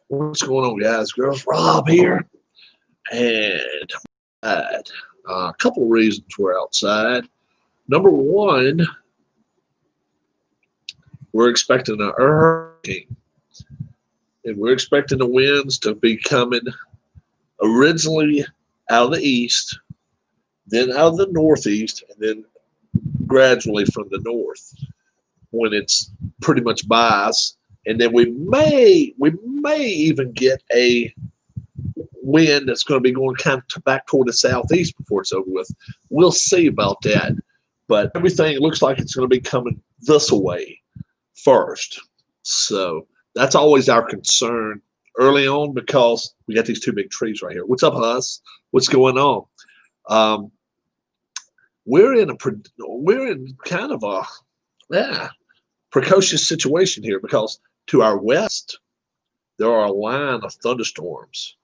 What's going on, guys, girls? Rob here, and a couple of reasons we're outside. Number one, we're expecting a hurricane, and we're expecting the winds to be coming originally out of the east, then out of the northeast, and then gradually from the north when it's pretty much by us. And then we may even get a wind that's going to be going kind of back toward the southeast before it's over with. We'll see about that. But everything looks like it's going to be coming this way first. So that's always our concern early on because we got these two big trees right here. What's up, Hus? What's going on? Um, we're in kind of a precocious situation here because to our west there are a line of thunderstorms.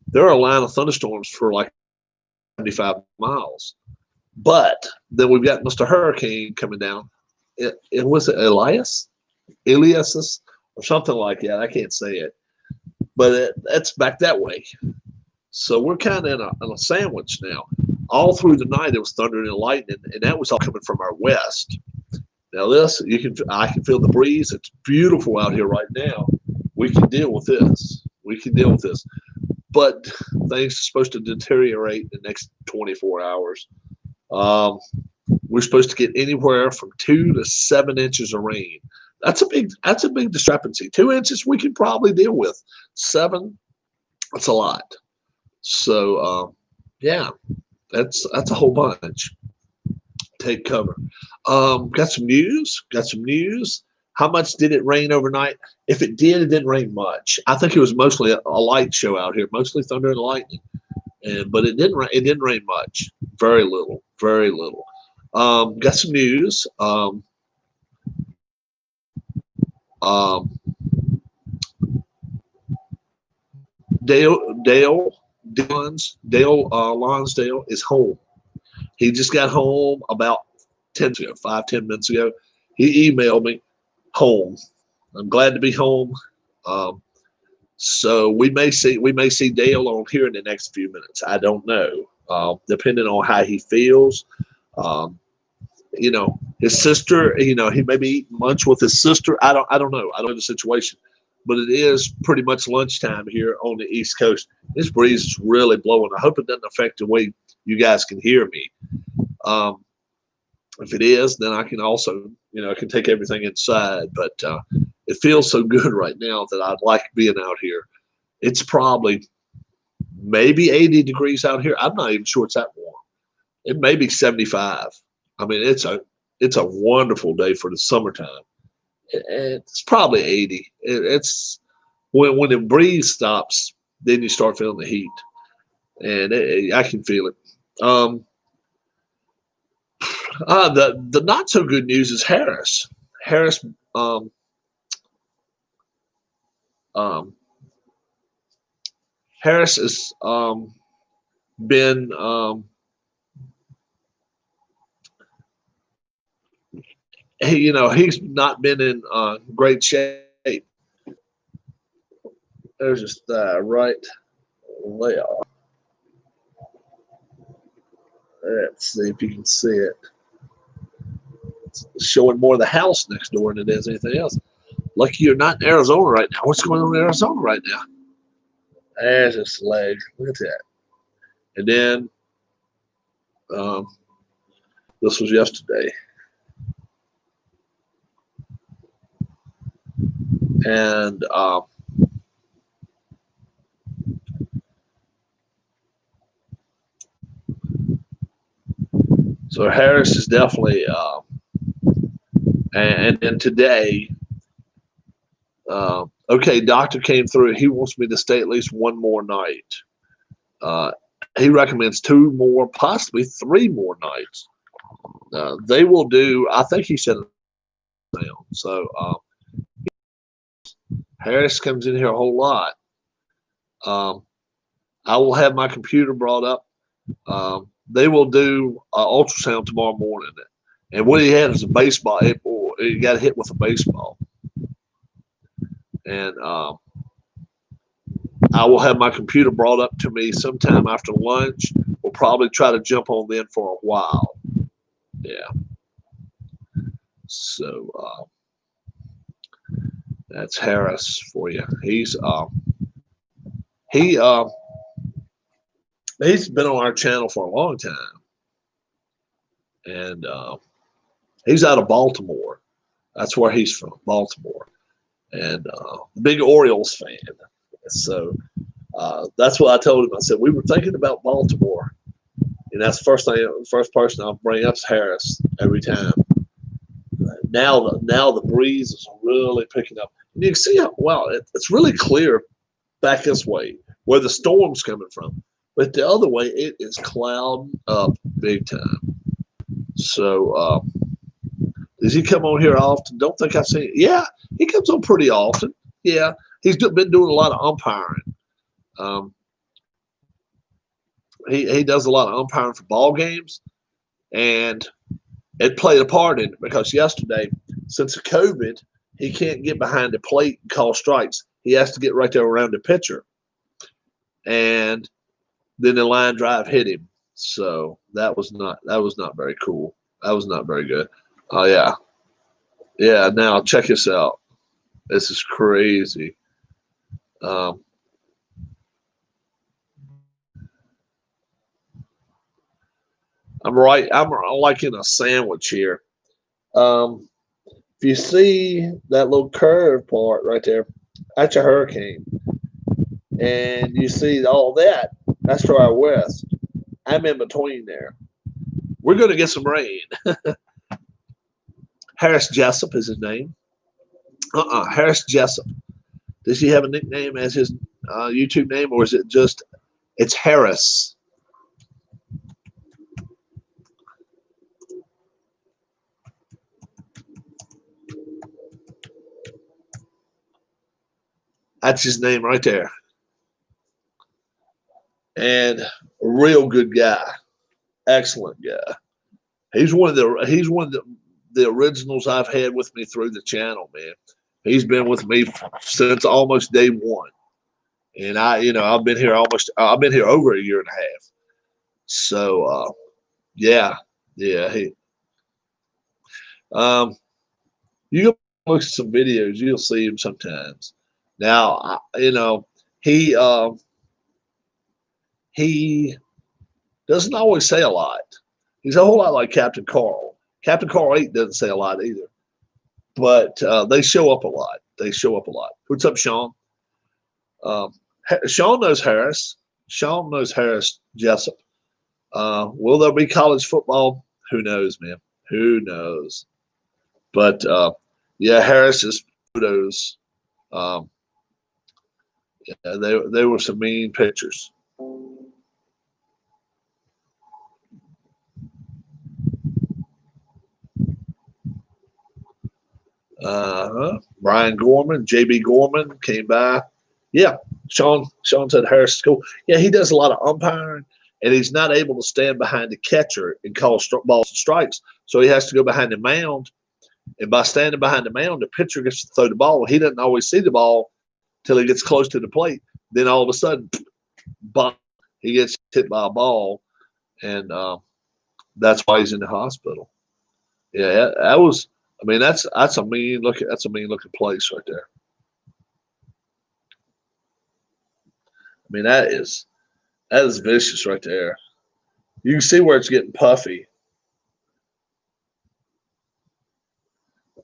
There are a line of thunderstorms for like 75 miles. But then we've got Mr. Hurricane coming down. It was Elias, or something like that. I can't say it, but that's back that way. So we're kind of in a sandwich now. All through the night it was thundering and lightning, and that was all coming from our west. Now this, I can feel the breeze. It's beautiful out here right now. We can deal with this. But things are supposed to deteriorate in the next 24 hours. We're supposed to get anywhere from 2 to 7 inches of rain. That's a big discrepancy. 2 inches we can probably deal with. 7, that's a lot. So yeah, that's a whole bunch. Take cover. Got some news. How much did it rain overnight? If it did, it didn't rain much. I think it was mostly a light show out here, mostly thunder and lightning. But it didn't rain. It didn't rain much. Very little. Got some news. Dale Lonsdale is home. He just got home about 5-10 minutes ago. He emailed me home. I'm glad to be home. So we may see Dale on here in the next few minutes. I don't know, depending on how he feels. His sister. He may be eating lunch with his sister. I don't know. I don't know the situation, but it is pretty much lunchtime here on the East Coast. This breeze is really blowing. I hope it doesn't affect the way you guys can hear me. If it is, then I can also, I can take everything inside. But it feels so good right now that I'd like being out here. It's probably maybe 80 degrees out here. I'm not even sure it's that warm. It may be 75. I mean, it's a wonderful day for the summertime. It's probably 80. It's when the breeze stops, then you start feeling the heat, and I can feel it. The not so good news is Harris. Harris Harris has been he's not been in great shape. There's his thigh right there. Let's see if you can see it. It's showing more of the house next door than it is anything else. Lucky you're not in Arizona right now. What's going on in Arizona right now? There's his leg. Look at that. And then this was yesterday. And so Harris is definitely, and then today, okay, doctor came through. He wants me to stay at least one more night. He recommends 2 more, possibly 3 more nights. They will do, I think he said, so Harris comes in here a whole lot. I will have my computer brought up. They will do ultrasound tomorrow morning. And what he had is a baseball. He got hit with a baseball. And I will have my computer brought up to me sometime after lunch. We'll probably try to jump on then for a while. Yeah. So that's Harris for you. He he's been on our channel for a long time, and he's out of Baltimore. That's where he's from, Baltimore, and big Orioles fan. So that's what I told him. I said we were thinking about Baltimore, and that's the first person I'll bring up is Harris every time. Now the breeze is really picking up. And you can see how it's really clear back this way where the storm's coming from, but the other way it is clouding up big time. So does he come on here often? Don't think I've seen it. Yeah, he comes on pretty often. Yeah, he's been doing a lot of umpiring. He does a lot of umpiring for ball games, and it played a part in it because yesterday, since the COVID, he can't get behind the plate and call strikes. He has to get right there around the pitcher, and then the line drive hit him. So that was not very cool. That was not very good. Oh yeah. Now check this out. This is crazy. I'm like in a sandwich here. If you see that little curve part right there, that's a hurricane. And you see all that, that's to our west. I'm in between there. We're going to get some rain. Harris Jessup is his name. Harris Jessup. Does he have a nickname as his YouTube name, or is it just, it's Harris? That's his name right there. And a real good guy. Excellent guy. He's one of the originals I've had with me through the channel, man. He's been with me since almost day one. And I've been here over a year and a half. So yeah. He you go look at some videos, you'll see him sometimes. Now, he doesn't always say a lot. He's a whole lot like Captain Carl. Captain Carl 8 doesn't say a lot either. But they show up a lot. What's up, Sean? Sean knows Harris. Sean knows Harris Jessup. Will there be college football? Who knows, man? Who knows? But yeah, Harris's photos. Yeah, they were some mean pictures. Brian Gorman, JB Gorman came by. Yeah, Sean said Harris is cool. Yeah, he does a lot of umpiring, and he's not able to stand behind the catcher and call balls and strikes. So he has to go behind the mound, and by standing behind the mound, the pitcher gets to throw the ball. He doesn't always see the ball till he gets close to the plate. Then all of a sudden, he gets hit by a ball, and that's why he's in the hospital. Yeah, that was. I mean, that's a mean looking place right there. I mean, that is vicious right there. You can see where it's getting puffy.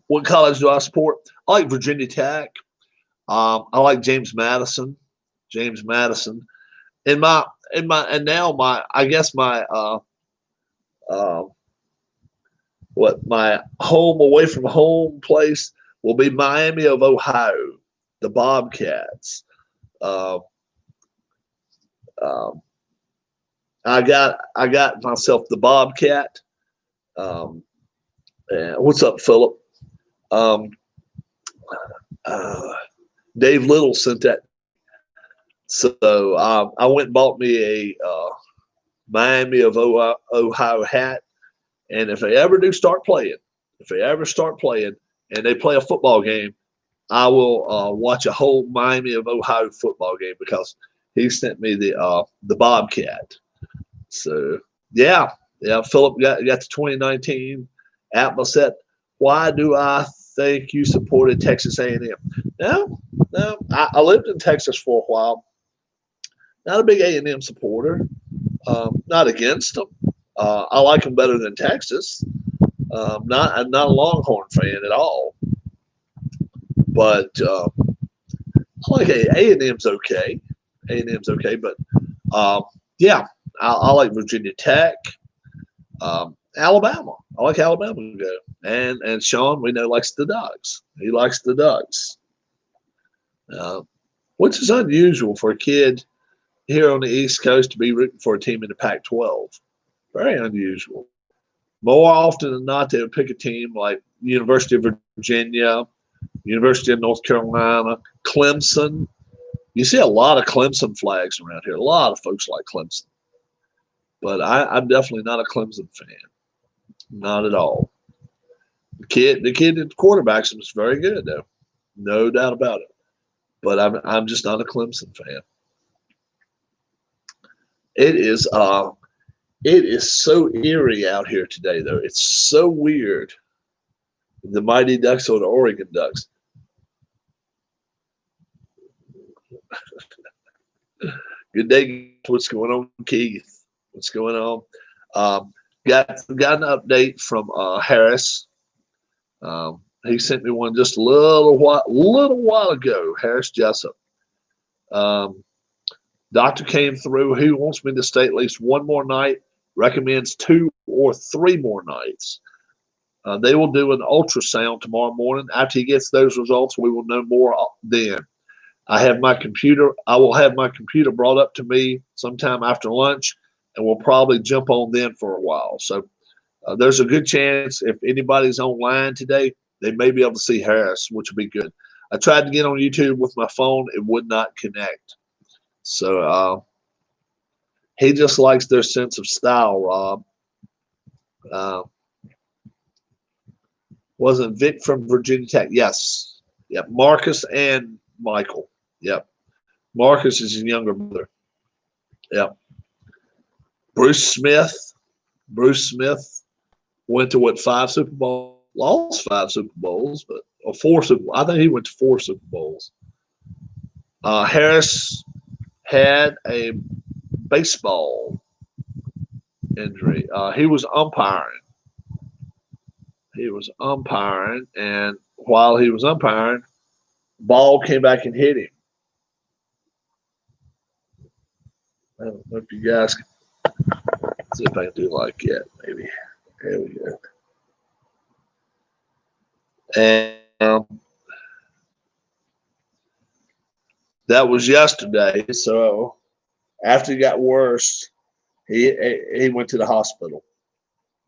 What college do I support? I like Virginia Tech. I like James Madison. And my home away from home place will be Miami of Ohio, the Bobcats. I got myself the Bobcat. What's up, Philip? Dave Little sent that. So I went and bought me a Miami of Ohio hat. And if they ever start playing, and they play a football game, I will watch a whole Miami of Ohio football game because he sent me the Bobcat. So yeah, yeah. Philip got to 2019. Atlas said, "Why do I think you supported Texas A&M?" No, no. I lived in Texas for a while. Not a big A&M supporter. Not against them. I like them better than Texas. I'm not a Longhorn fan at all. But I like A&M's okay. A&M's okay, but yeah, I like Virginia Tech. Alabama. I like Alabama to go. And Sean, we know, likes the Ducks. He likes the Ducks, uh, which is unusual for a kid here on the East Coast to be rooting for a team in the Pac-12. Very unusual. More often than not, they would pick a team like University of Virginia, University of North Carolina, Clemson. You see a lot of Clemson flags around here. A lot of folks like Clemson. But I'm definitely not a Clemson fan. Not at all. The kid at the quarterbacks was very good though, no doubt about it. But I'm just not a Clemson fan. It is it is so eerie out here today though. It's so weird. The Mighty Ducks or the Oregon Ducks. Good day. What's going on, Keith? What's going on? Got an update from Harris. He sent me one just a little while ago. Harris Jessup. Doctor came through. He wants me to stay at least one more night. Recommends 2 or 3 more nights. They will do an ultrasound tomorrow morning. After he gets those results, we will know more then. I will have my computer brought up to me sometime after lunch, and we'll probably jump on then for a while. So there's a good chance if anybody's online today, they may be able to see Harris, which would be good. I tried to get on YouTube with my phone. It would not connect. So he just likes their sense of style, Rob. Wasn't Vic from Virginia Tech? Yes. Yep. Marcus and Michael. Yep. Marcus is his younger brother. Yep. Bruce Smith. Bruce Smith went to what, 5 Super Bowls? Lost 5 Super Bowls, but or 4 Super. I think he went to 4 Super Bowls. Harris had a baseball injury. He was umpiring. He was umpiring, and while he was umpiring, ball came back and hit him. I don't know if you guys can see if I can do like that. Maybe. There we go. And that was yesterday. So after it got worse, he went to the hospital.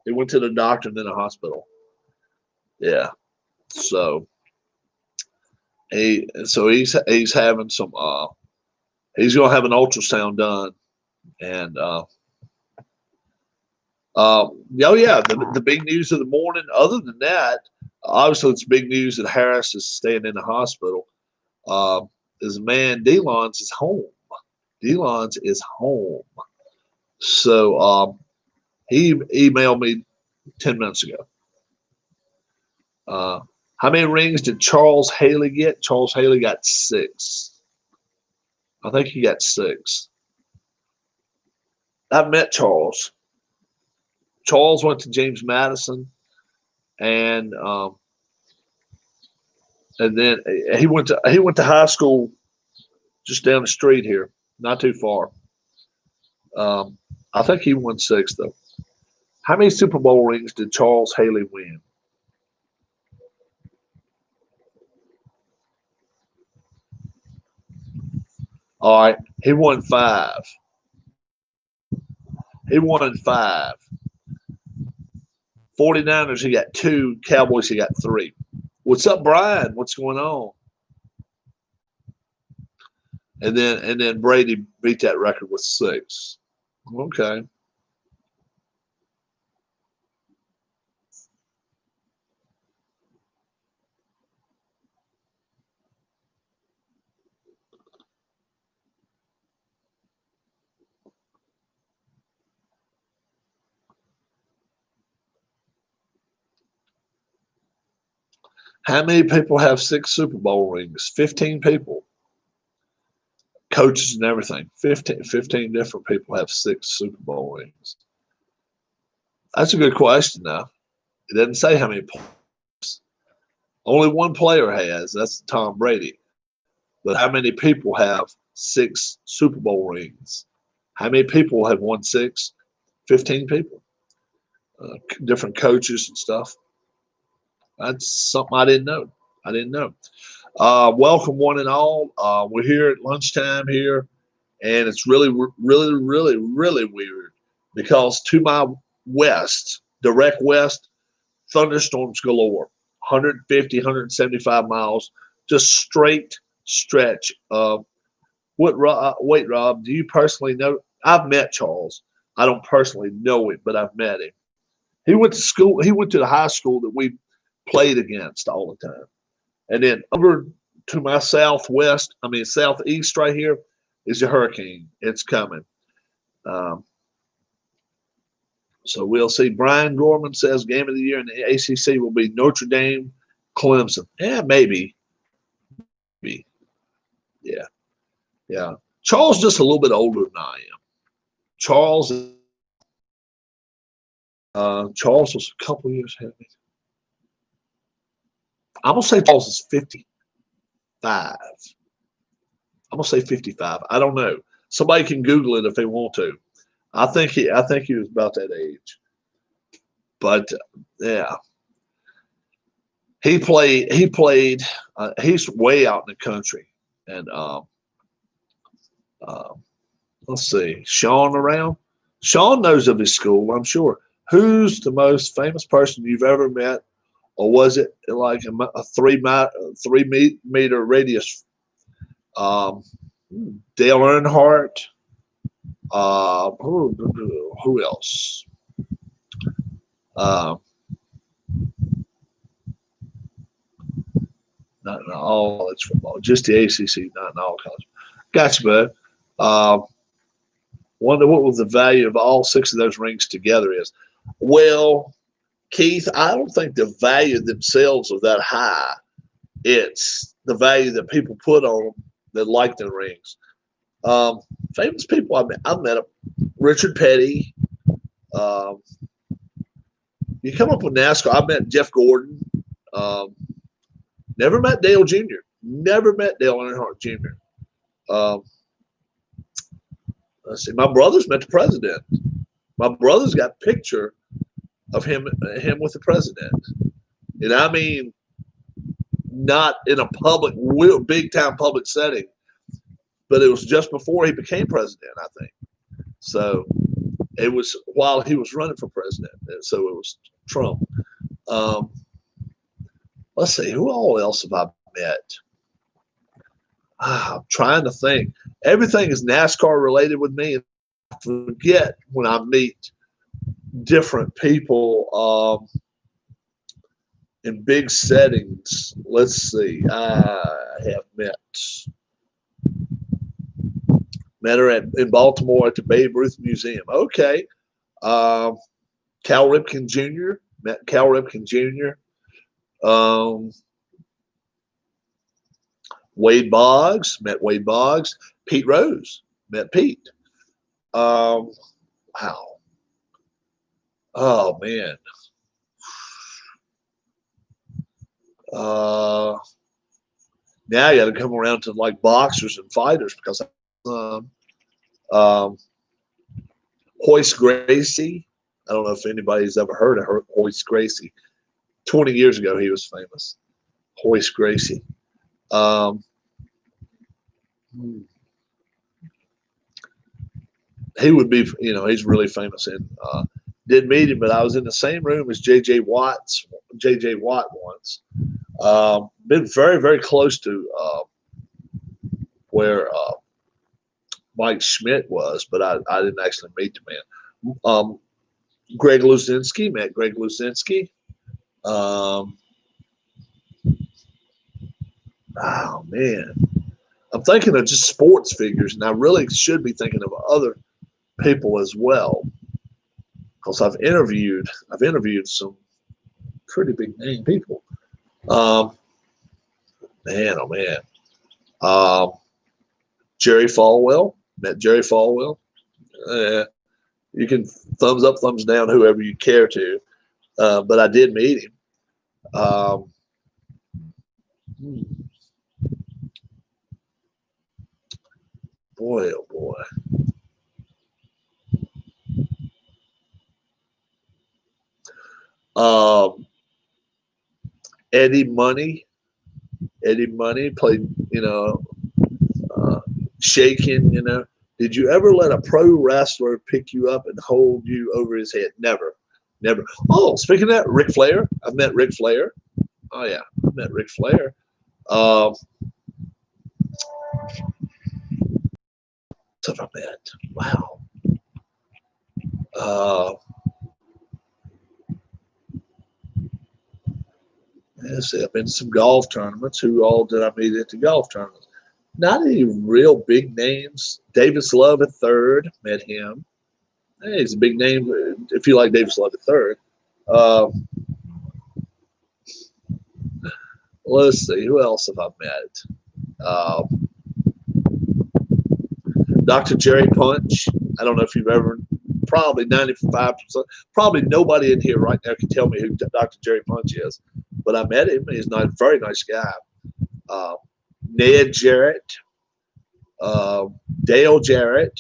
He went to the doctor and then the hospital. Yeah. So he's having some he's gonna have an ultrasound done, and oh yeah, the big news of the morning. Other than that, obviously it's big news that Harris is staying in the hospital. His man Delon's is home. Delon's is home. So he emailed me 10 minutes ago. How many rings did Charles Haley get? Charles Haley got 6. I think he got 6. I met Charles. Charles went to James Madison, and then he went to high school just down the street here, not too far. I think he won 6 though. How many Super Bowl rings did Charles Haley win? All right, he won 5. He won 5. 49ers, he got 2. Cowboys, he got 3. What's up, Brian? What's going on? And then Brady beat that record with 6. Okay. How many people have 6 Super Bowl rings? 15 people. Coaches and everything. 15 different people have 6 Super Bowl rings. That's a good question, now. It doesn't say how many. Only one player has. That's Tom Brady. But how many people have 6 Super Bowl rings? How many people have won 6? 15 people. Different coaches and stuff. That's something I didn't know. I didn't know. Welcome, one and all. We're here at lunchtime here, and it's really, really, really, really weird because to my west, direct west, thunderstorms galore, 150, 175 miles, just straight stretch of wait, Rob, do you personally know? I've met Charles. I don't personally know him, but I've met him. He went to school. He went to the high school that we played against all the time. And then over to my southeast right here is a hurricane. It's coming. Um, so we'll see. Brian Gorman says game of the year in the ACC will be Notre Dame, Clemson. Yeah, maybe. Maybe. Yeah. Yeah. Charles just a little bit older than I am. Charles was a couple years ahead of me. I'm gonna say Charles is 55. I'm gonna say 55. I don't know. Somebody can Google it if they want to. I think he was about that age. But yeah, he played. He's way out in the country, and let's see, Sean around. Sean knows of his school, I'm sure. Who's the most famous person you've ever met, or was it like a 3 meter radius? Dale Earnhardt. Who else? Not in all college football, just the ACC, not in all college. Gotcha, bud. Wonder what was the value of all 6 of those rings together is. Well, Keith, I don't think the value themselves are that high. It's the value that people put on them that like the rings. Famous people I met Richard Petty. You come up with NASCAR. I met Jeff Gordon. Never met Dale Jr. Never met Dale Earnhardt Jr. Let's see. My brother's met the president. My brother's got a picture of him with the president. And I mean, not in a big time public setting, but it was just before he became president, I think. So it was while he was running for president. And so it was Trump. Let's see, who all else have I met? I'm trying to think. Everything is NASCAR related with me. I forget when I meet different people in big settings. Let's see. I have met her in Baltimore at the Babe Ruth Museum. Okay. Cal Ripken Jr. Met Cal Ripken Jr. Wade Boggs, met Wade Boggs. Pete Rose, met Pete. Wow. Oh, man. Now you got to come around to like boxers and fighters because Hoist Gracie. I don't know if anybody's ever heard of Hoist Gracie. 20 years ago, he was famous. Hoist Gracie. He would be, he's really famous. And didn't meet him, but I was in the same room as J.J. Watt once. Been very, very close to where Mike Schmidt was, but I didn't actually meet the man. Greg Luzinski, met Greg Luzinski. Oh, man. I'm thinking of just sports figures, and I really should be thinking of other people as well, because I've interviewed some pretty big name people. Um, man, oh man. Um, Jerry Falwell. Met Jerry Falwell. Uh, you can thumbs up, thumbs down, whoever you care to. But I did meet him. Um, boy, oh boy. Um, Eddie Money. Eddie Money played, uh, shaking, Did you ever let a pro wrestler pick you up and hold you over his head? Never. Never. Oh, speaking of that, Ric Flair. I've met Ric Flair. Oh, yeah. I met Ric Flair. Um, what I met? Wow. Uh, let's see. I've been to some golf tournaments. Who all did I meet at the golf tournaments? Not any real big names. Davis Love III, met him. Hey, he's a big name if you like Davis Love III. Uh, let's see. Who else have I met? Uh, Dr. Jerry Punch. I don't know if you've ever, probably 95%, probably nobody in here right now can tell me who Dr. Jerry Punch is, but I met him. He's a very nice guy. Uh, Ned Jarrett, uh, Dale Jarrett.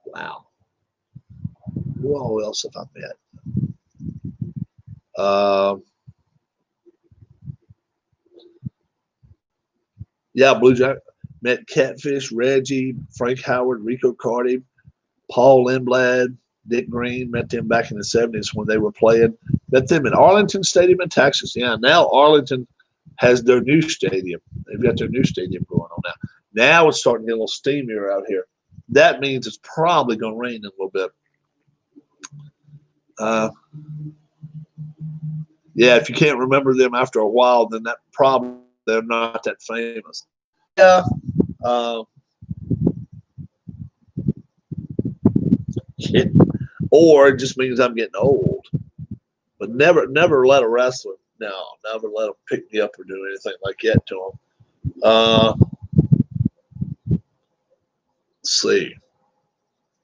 Wow. Who else have I met? Yeah, Blue Jack. Met Catfish, Reggie, Frank Howard, Rico Cardi, Paul Lindblad, Dick Green. Met them back in the 70s when they were playing. Met them in Arlington Stadium in Texas. Yeah, now Arlington has their new stadium. They've got their new stadium going on now. Now it's starting to get a little steamier out here. That means it's probably going to rain in a little bit. Yeah, if you can't remember them after a while, then that probably they're not that famous. Yeah. Uh, or it just means I'm getting old. But never let a wrestler, never let them pick me up or do anything like that to them. Let's see.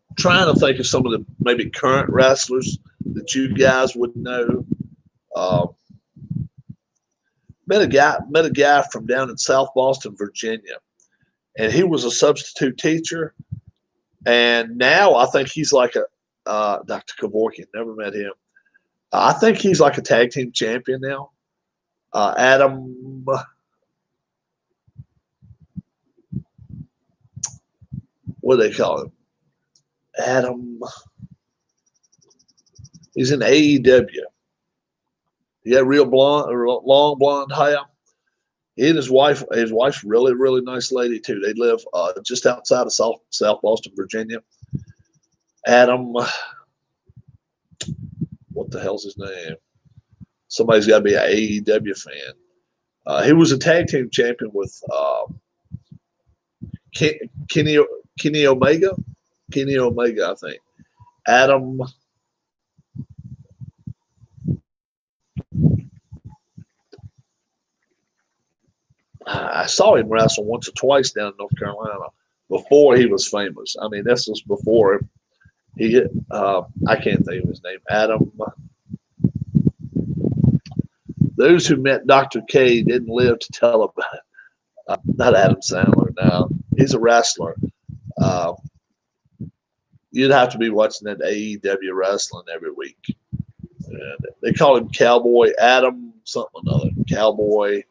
I'm trying to think of some of the maybe current wrestlers that you guys would know. Uh, met a guy from down in South Boston, Virginia, and he was a substitute teacher. And now I think he's like a Dr. Kevorkian. Never met him. I think he's like a tag team champion now. Adam, what do they call him? Adam. He's in AEW. He had real blonde, or long blonde hair. He and his wife's really, really nice lady too. They live just outside of South Boston, Virginia. Adam, what the hell's his name? Somebody's got to be an AEW fan. He was a tag team champion with Kenny Omega. Kenny Omega, I think. Adam. I saw him wrestle once or twice down in North Carolina before he was famous. I mean, this was before he. I can't think of his name. Adam. Those who met Dr. K didn't live to tell about it. Not Adam Sandler. No, he's a wrestler. Uh, you'd have to be watching that AEW wrestling every week. And they call him Cowboy Adam something or another. Cowboy.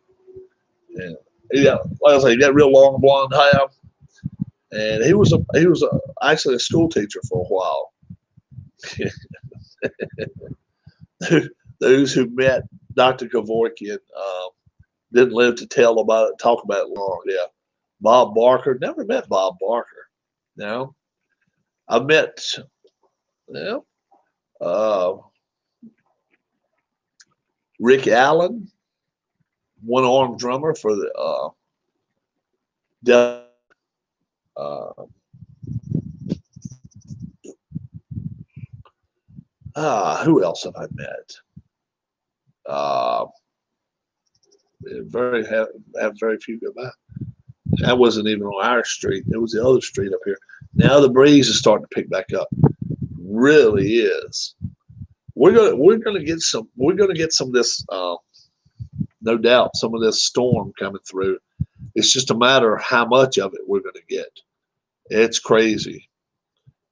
And like I say, he got real long blonde hair, and he was actually a school teacher for a while. Those who met Dr. Kevorkian didn't live to talk about it long. Yeah, Bob Barker. Never met Bob Barker. No, I met. Yeah, uh, Rick Allen, one armed drummer for the uh, who else have I met? Uh, have very few go by. That wasn't even on our street. It was the other street up here. Now the breeze is starting to pick back up. Really is. We're gonna get some. We're gonna get some of this. No doubt, some of this storm coming through. It's just a matter of how much of it we're gonna get. It's crazy.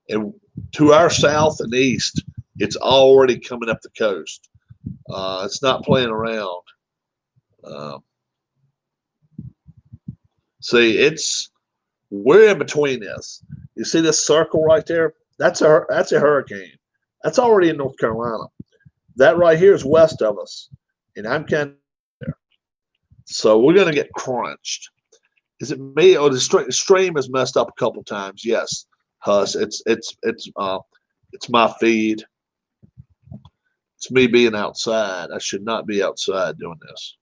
And to our south and east, it's already coming up the coast. It's not playing around. Uh, see, we're in between this. You see this circle right there? That's a hurricane. That's already in North Carolina. That right here is west of us, and I'm kind of there. So we're gonna get crunched. Is it me or the stream has messed up a couple times? Yes, Huss. It's my feed. It's me being outside. I should not be outside doing this.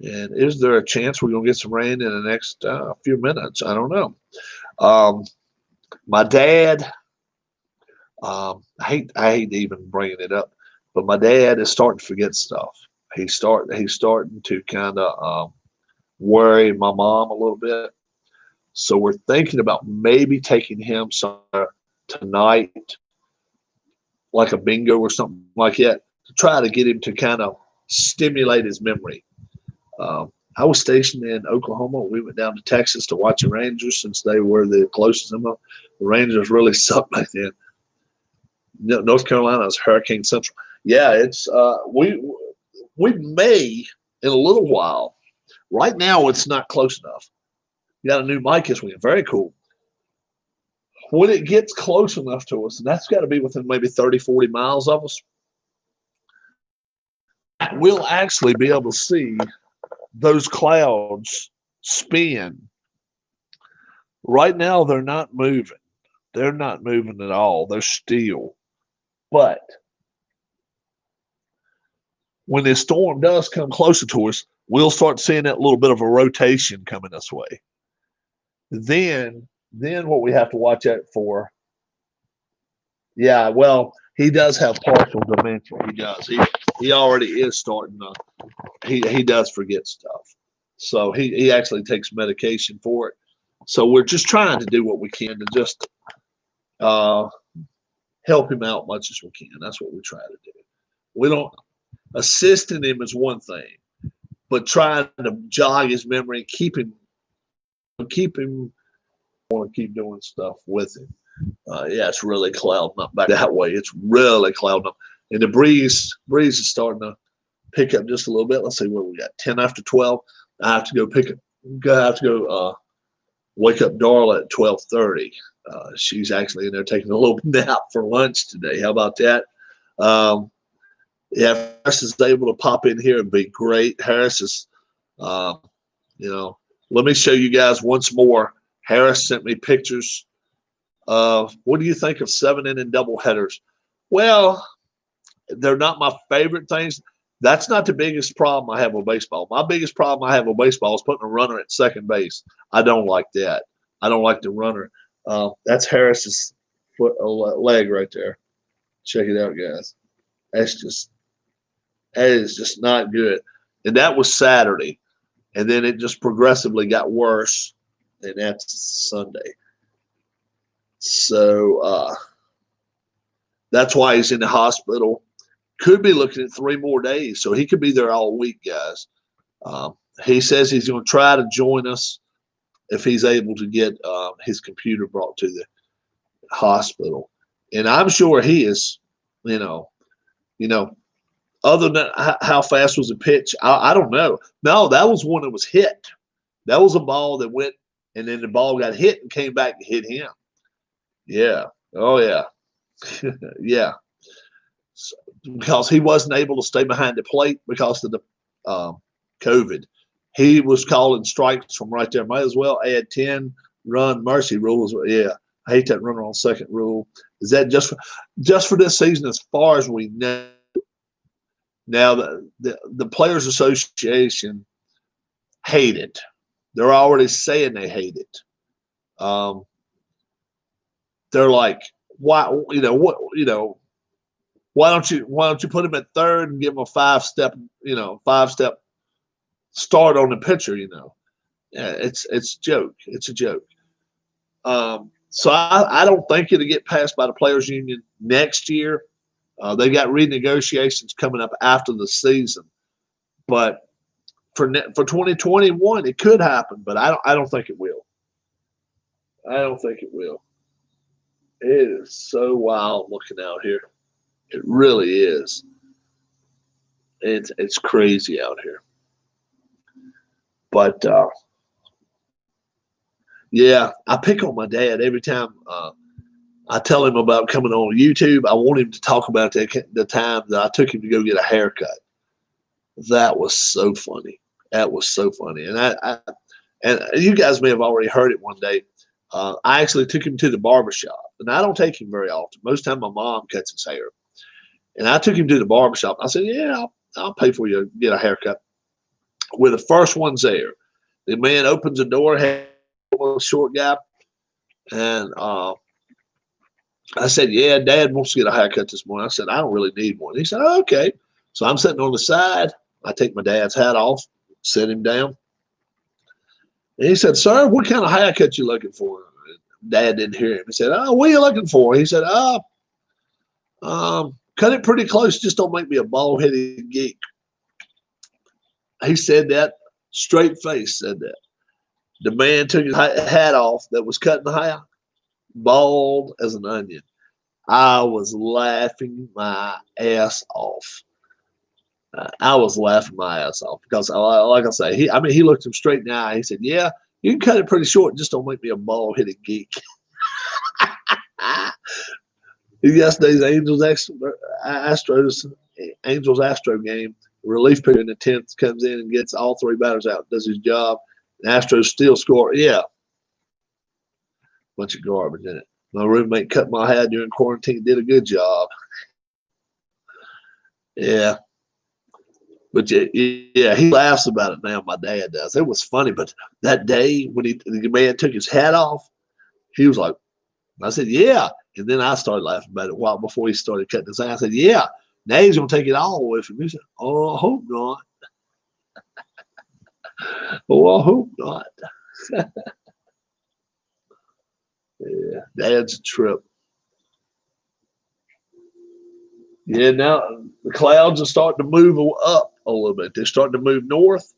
And is there a chance we're gonna get some rain in the next few minutes? I don't know. My dad. I hate even bringing it up, but my dad is starting to forget stuff. He's starting to kind of worry my mom a little bit. So we're thinking about maybe taking him somewhere tonight, like a bingo or something like that, to try to get him to kind of stimulate his memory. I was stationed in Oklahoma. We went down to Texas to watch the Rangers since they were the closest. The Rangers really sucked back then. North Carolina is Hurricane Central. Yeah, it's we may in a little while. Right now, it's not close enough. You got a new mic this weekend. Very cool. When it gets close enough to us, and that's got to be within maybe 30, 40 miles of us, we'll actually be able to see those clouds spin. Right now, they're not moving. They're not moving at all. They're still. But when this storm does come closer to us, we'll start seeing that little bit of a rotation coming this way. Then what we have to watch out for. Yeah, well, he does have partial dementia. He does. He already is starting to. He does forget stuff. So he actually takes medication for it. So we're just trying to do what we can to just help him out much as we can. That's what we try to do. We don't assisting him is one thing, but trying to jog his memory, keep him want to keep doing stuff with him. Yeah, it's really clouding up back that way. It's really clouding up, and the breeze is starting to pick up just a little bit. Let's see what we got. 10 after 12. I have to go wake up Darla at 12:30. She's actually in there taking a little nap for lunch today. How about that? Yeah, Harris is able to pop in here and be great. Harris is, let me show you guys once more. Harris sent me pictures of what do you think of 7-inning double headers? Well, they're not my favorite things. That's not the biggest problem I have with baseball. My biggest problem I have with baseball is putting a runner at second base. I don't like that. I don't like the runner. That's Harris's leg right there. Check it out, guys. That is just not good. And that was Saturday. And then it just progressively got worse. And that's Sunday. So that's why he's in the hospital. Could be looking at 3 more days. So he could be there all week, guys. He says he's going to try to join us if he's able to get his computer brought to the hospital. And I'm sure he is, other than how fast was the pitch, I don't know. No, that was one that was hit. That was a ball that went, and then the ball got hit and came back and hit him. Yeah. Oh, yeah. Yeah. So, because he wasn't able to stay behind the plate because of the COVID. He was calling strikes from right there. Might as well add 10 run mercy rules. Yeah. I hate that runner on second rule. Is that just for this season as far as we know? Now, the Players Association hate it. They're already saying they hate it. They're like, why? What why don't you put him at third and give him a five step start on the pitcher? Yeah, it's a joke. It's a joke. So I don't think it'll get passed by the players union next year. They got renegotiations coming up after the season, but for 2021 it could happen, but I don't think it will. I don't think it will. It is so wild looking out here. It really is. It's crazy out here. But yeah, I pick on my dad every time I tell him about coming on YouTube. I want him to talk about the time that I took him to go get a haircut. That was so funny. That was so funny. And you guys may have already heard it one day. I actually took him to the barbershop, and I don't take him very often. Most of the time, my mom cuts his hair. And I took him to the barbershop. I said, yeah, I'll pay for you to get a haircut. We're the first ones there. The man opens the door, a short guy, and I said, yeah, Dad wants to get a haircut this morning. I said, I don't really need one. He said, oh, okay. So I'm sitting on the side. I take my dad's hat off, sit him down. And he said, sir, what kind of haircut you looking for? Dad didn't hear him. He said, oh, what are you looking for? He said, cut it pretty close. Just don't make me a bald-headed geek. He said that, straight face said that. The man took his hat off that was cut in half, bald as an onion. I was laughing my ass off. I was laughing my ass off because, like I say, he looked him straight in the eye. He said, yeah, you can cut it pretty short. Just don't make me a bald-headed geek. Yesterday's Astro game, relief pitcher in the 10th comes in and gets all three batters out, does his job. The Astros still score. Yeah. Bunch of garbage in it. My roommate cut my hair during quarantine, did a good job. Yeah. But yeah, he laughs about it now. My dad does. It was funny, but that day when the man took his hat off, he was like, I said, yeah. And then I started laughing about it a while before he started cutting his hair. I said, yeah, now he's going to take it all away from me. He said, oh, I hope not. Oh, I hope not. Yeah, Dad's a trip. Yeah, now the clouds are starting to move up a little bit. They're starting to move north.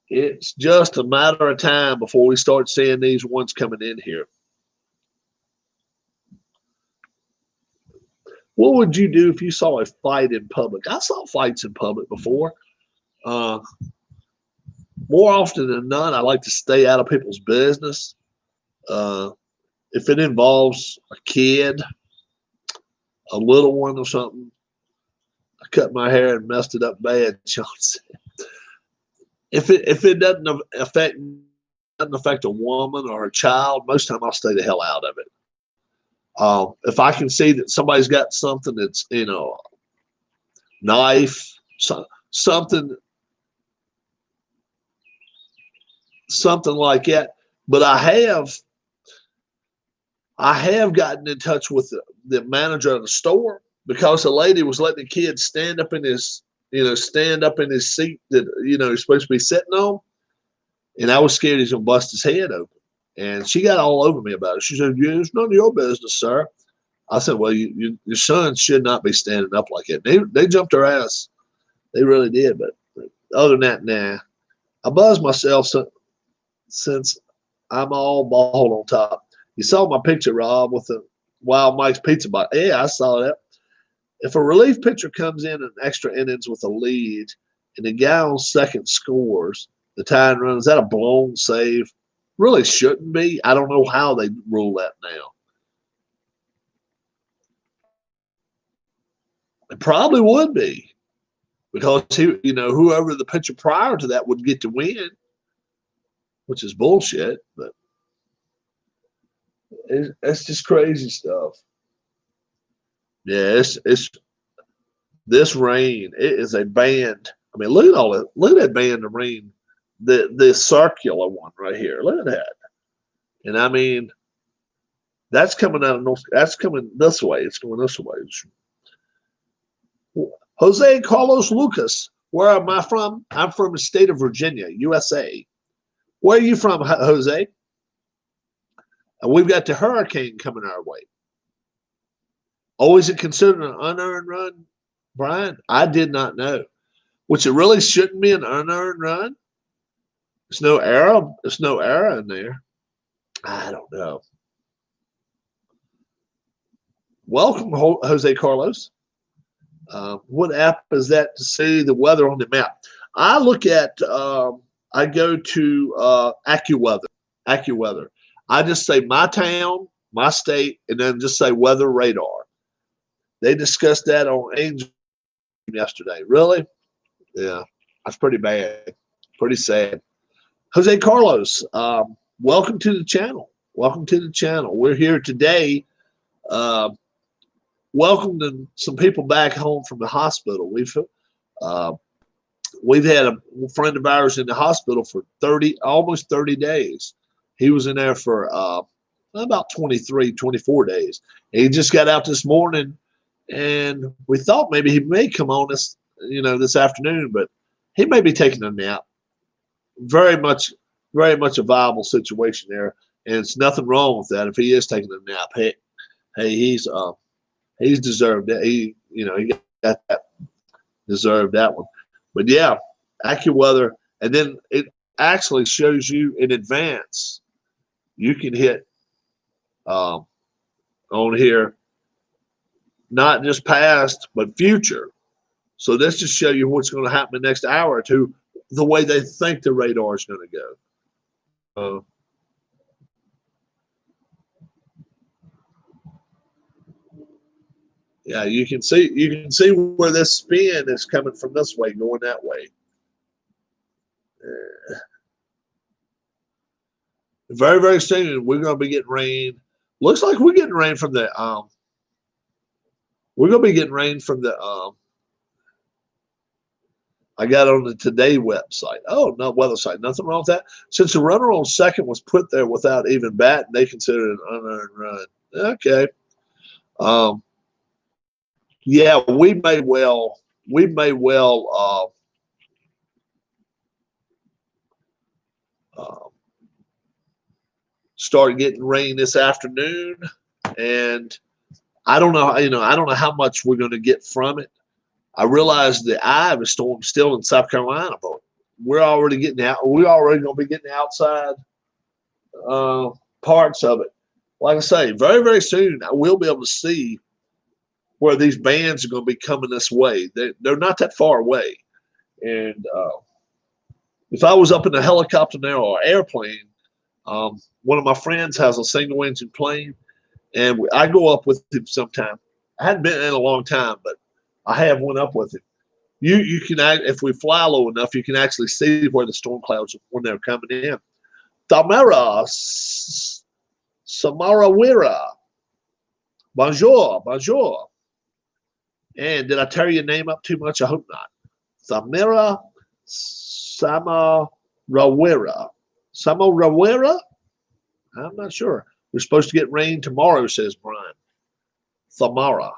It's just a matter of time before we start seeing these ones coming in here. What would you do if you saw a fight in public? I saw fights in public before. More often than not, I like to stay out of people's business. If it involves a kid, a little one or something, I cut my hair and messed it up bad, Johnson. If it doesn't affect a woman or a child, most of the time I'll stay the hell out of it. If I can see that somebody's got something that's, knife, something like that. But I have gotten in touch with the manager of the store because the lady was letting the kid stand up in his seat that, he's supposed to be sitting on. And I was scared he's going to bust his head open. And she got all over me about it. She said, yeah, it's none of your business, sir. I said, well, your son should not be standing up like that. They jumped her ass. They really did. But other than that, nah. I buzz myself since I'm all bald on top. You saw my picture, Rob, with the Wild Mike's Pizza Box. Yeah, I saw that. If a relief pitcher comes in extra innings with a lead and the guy on second scores, the tie and run, is that a blown save? Really shouldn't be. I don't know how they rule that now. It probably would be because whoever the pitcher prior to that would get to win, which is bullshit. But it's just crazy stuff. Yeah, it's this rain. It is a band. I mean, look at all that. Look at that band of rain. The circular one right here. Look at that. And I mean, that's coming out of north. That's coming this way. It's going this way. Jose Carlos Lucas. Where am I from? I'm from the state of Virginia, USA. Where are you from, Jose? And we've got the hurricane coming our way. Oh, is it considered an unearned run, Brian? I did not know. Which it really shouldn't be an unearned run. There's no error. There's no error in there. I don't know. Welcome, Jose Carlos. What app is that to see the weather on the map? I look at, I go to AccuWeather. AccuWeather. I just say my town, my state, and then just say weather radar. They discussed that on Angel yesterday. Really? Yeah, that's pretty bad. Pretty sad. Jose Carlos, welcome to the channel. Welcome to the channel. We're here today. Welcoming some people back home from the hospital. We've had a friend of ours in the hospital for almost 30 days. He was in there for about 23, 24 days. He just got out this morning, and we thought maybe he may come on us, this afternoon, but he may be taking a nap. Very much a viable situation there, and it's nothing wrong with that if he is taking a nap. Hey, he's deserved it. He got that, deserved that one. But yeah, AccuWeather, and then it actually shows you in advance. You can hit on here, not just past, but future. So this just show you what's going to happen in the next hour or two, the way they think the radar is going to go. Yeah, you can see where this spin is coming from this way, going that way. Very, very soon we're going to be getting rain. Looks like we're getting rain from the we're going to be getting rain from the I got on the Today website. Oh, no, weather site. Nothing wrong with that. Since the runner on second was put there without even batting, they consider it an unearned run. Okay. Yeah, we may well start getting rain this afternoon, and I don't know. I don't know how much we're going to get from it. I realize the eye of the storm still in South Carolina, but we're already getting out. We're already going to be getting outside parts of it. Like I say, very, very soon I will be able to see where these bands are going to be coming this way. They're not that far away. And if I was up in a helicopter now or airplane, one of my friends has a single engine plane, and I go up with him sometime. I hadn't been in a long time, but I have one up with him. You can, if we fly low enough, you can actually see where the storm clouds are when they're coming in. Tamara Samarawira. Bonjour. And did I tear your name up too much? I hope not. Samira Samarawira. Samarawira? I'm not sure. We're supposed to get rain tomorrow, says Brian. Tamara.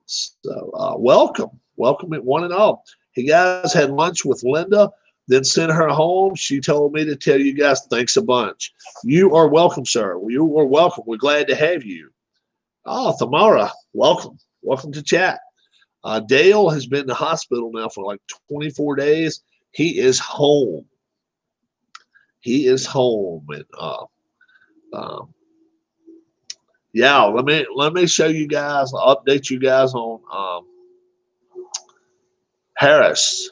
So welcome at one and all. He guys had lunch with Linda, then sent her home. She told me to tell you guys thanks a bunch. You are welcome, sir. You are welcome. We're glad to have you. Oh, Tamara, welcome to chat. Dale has been in the hospital now for like 24 days. He is home. And yeah, let me show you guys, update you guys on Harris.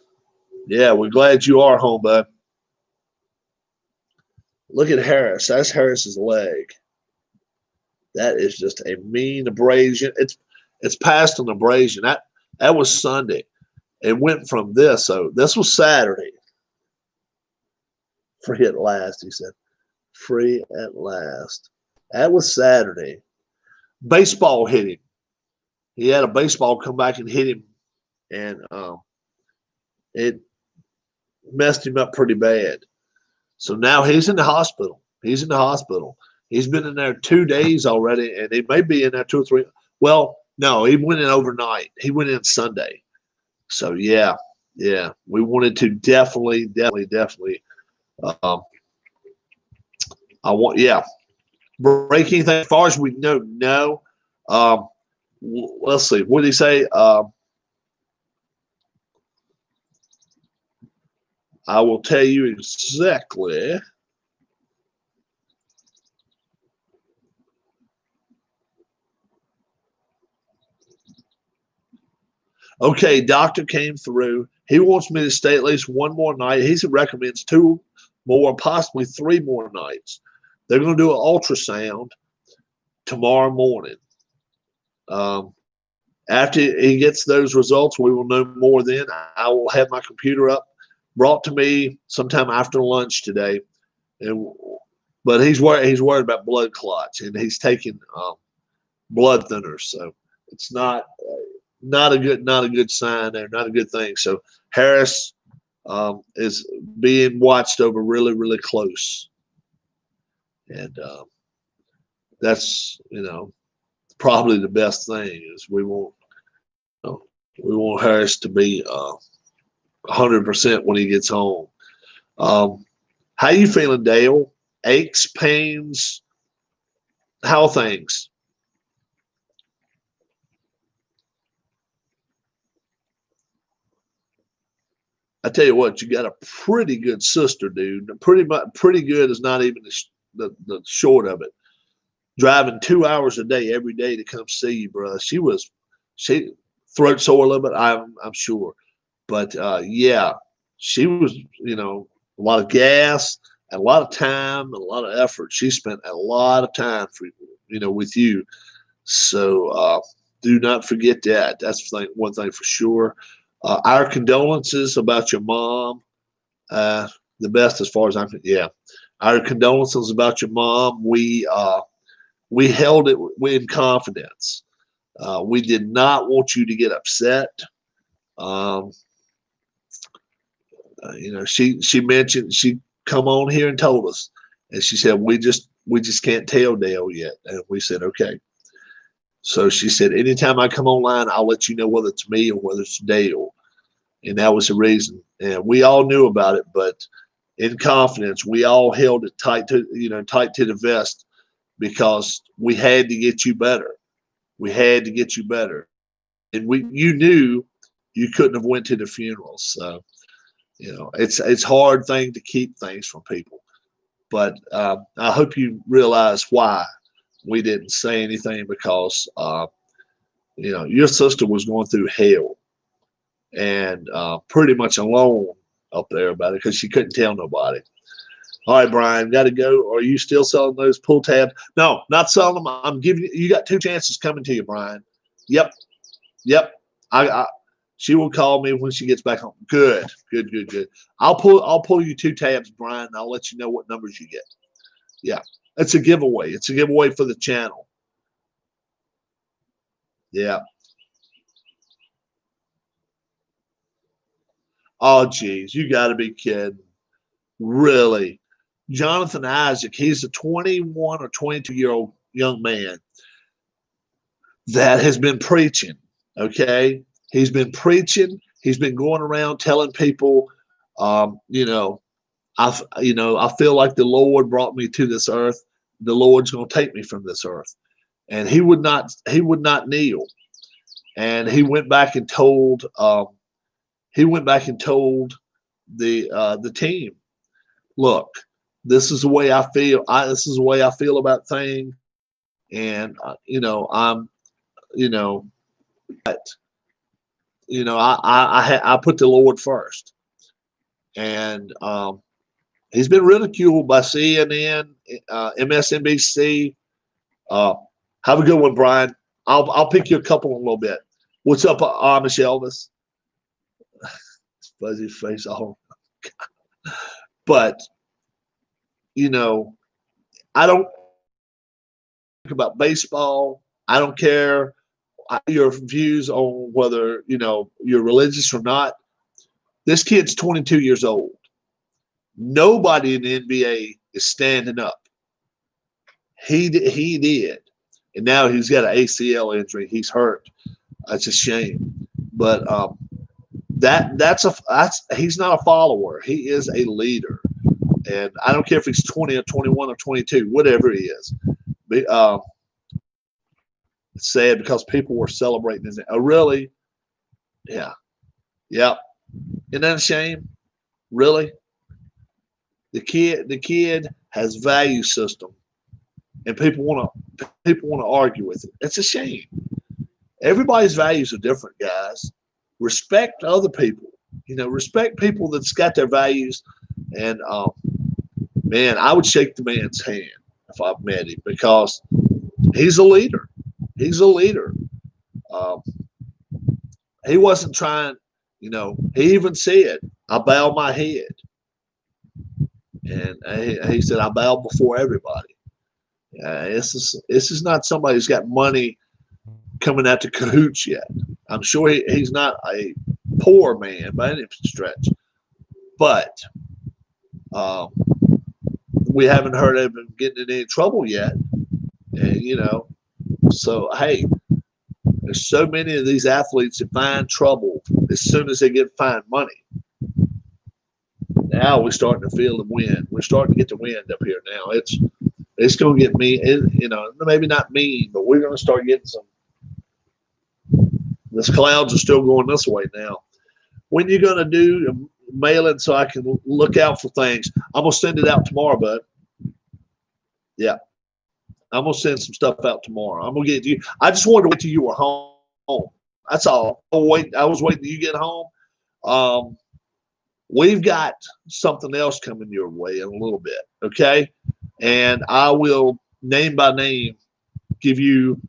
Yeah, we're glad you are home, bud. Look at Harris. That's Harris's leg. That is just a mean abrasion. It's past an abrasion. That was Sunday. It went from this. So this was Saturday. Free at last, he said. Free at last. That was Saturday. Baseball hit him. He had a baseball come back and hit him, and it messed him up pretty bad. So now he's in the hospital. He's been in there 2 days already, and he may be in there 2 or 3. Well, No, he went in overnight. He went in Sunday. So yeah, we wanted to definitely. Um, I want, yeah, break anything as far as we know. No, um, let's see. What did he say? I will tell you exactly. Okay, doctor came through. He wants me to stay at least one more night. He recommends two more, possibly three more nights. They're going to do an ultrasound tomorrow morning. Um, After he gets those results, we will know more then. I will have my computer up, brought to me sometime after lunch today. And but he's worried about blood clots, and he's taking blood thinners. So it's not a good sign there, not a good thing. So Harris is being watched over really close, and that's probably the best thing is you know, we want Harris to be 100% when he gets home. Um, how you feeling, Dale? Aches, pains, how things? I tell you what, you got a pretty good sister, dude. Pretty good is not even the short of it. Driving 2 hours a day every day to come see you, bro. She throat sore a little bit. I'm sure, but yeah, she was a lot of gas and a lot of time and a lot of effort. She spent a lot of time for with you. So do not forget that. That's one thing for sure. Our condolences about your mom. Uh, the best as far as I'm. Yeah, our condolences about your mom. We held it in confidence. We did not want you to get upset. Um, she mentioned she come on here and told us, and she said we just can't tell Dale yet, and we said okay. So she said anytime I come online, I'll let you know whether it's me or whether it's Dale, and that was the reason. And we all knew about it, but in confidence, we all held it tight to the vest because we had to get you better. We had to get you better, and you knew you couldn't have went to the funeral. So it's hard thing to keep things from people, but I hope you realize why we didn't say anything because your sister was going through hell and pretty much alone up there about it because she couldn't tell nobody. All right, Brian, got to go. Are you still selling those pull tabs? No, not selling them. I'm giving you got two chances coming to you, Brian. Yep, yep. I she will call me when she gets back home. Good. I'll pull you two tabs, Brian. And I'll let you know what numbers you get. Yeah, it's a giveaway. It's a giveaway for the channel. Yeah. Oh, geez, you got to be kidding. Really? Jonathan Isaac, he's a 21 or 22-year-old young man that has been preaching. Okay. He's been preaching. He's been going around telling people, um, you know, I feel like the Lord brought me to this earth. The Lord's going to take me from this earth. And he would not kneel. And he went back and told the team, look, this is the way I feel. This is the way I feel about things, and I'm, you know, I put the Lord first, and he's been ridiculed by CNN, MSNBC. Uh, have a good one, Brian. I'll pick you a couple in a little bit. What's up, Amish Elvis? Fuzzy face all. But you know, I don't think about baseball. I don't care your views on whether you're religious or not. This kid's 22 years old. Nobody in the NBA is standing up. He did, and now he's got an ACL injury. He's hurt. It's a shame, but he's not a follower. He is a leader, and I don't care if he's 20 or 21 or 22, whatever he is. It's sad because people were celebrating his. Oh, really? Yeah. Yep. Isn't that a shame? Really? The kid has value system, and people want to argue with it. It's a shame. Everybody's values are different, guys. Respect other people. Respect people that's got their values. And man, I would shake the man's hand if I met him because he's a leader. He's a leader. He wasn't trying. He even said, "I bow my head," and he said, "I bow before everybody." This is not somebody who's got money coming out to cahoots yet. I'm sure he's not a poor man by any stretch, but we haven't heard of him getting in any trouble yet. And so hey, there's so many of these athletes that find trouble as soon as they find money. Now we're starting to feel the wind. We're starting to get the wind up here now. It's going to get mean. Maybe not mean, but we're going to start getting some. The clouds are still going this way now. When you're going to do mailing so I can look out for things? I'm going to send it out tomorrow, bud. Yeah. I'm going to send some stuff out tomorrow. I'm going to get you. I just wanted to wait till you were home. That's all. I was waiting till you get home. We've got something else coming your way in a little bit, okay? And I will, name by name, give you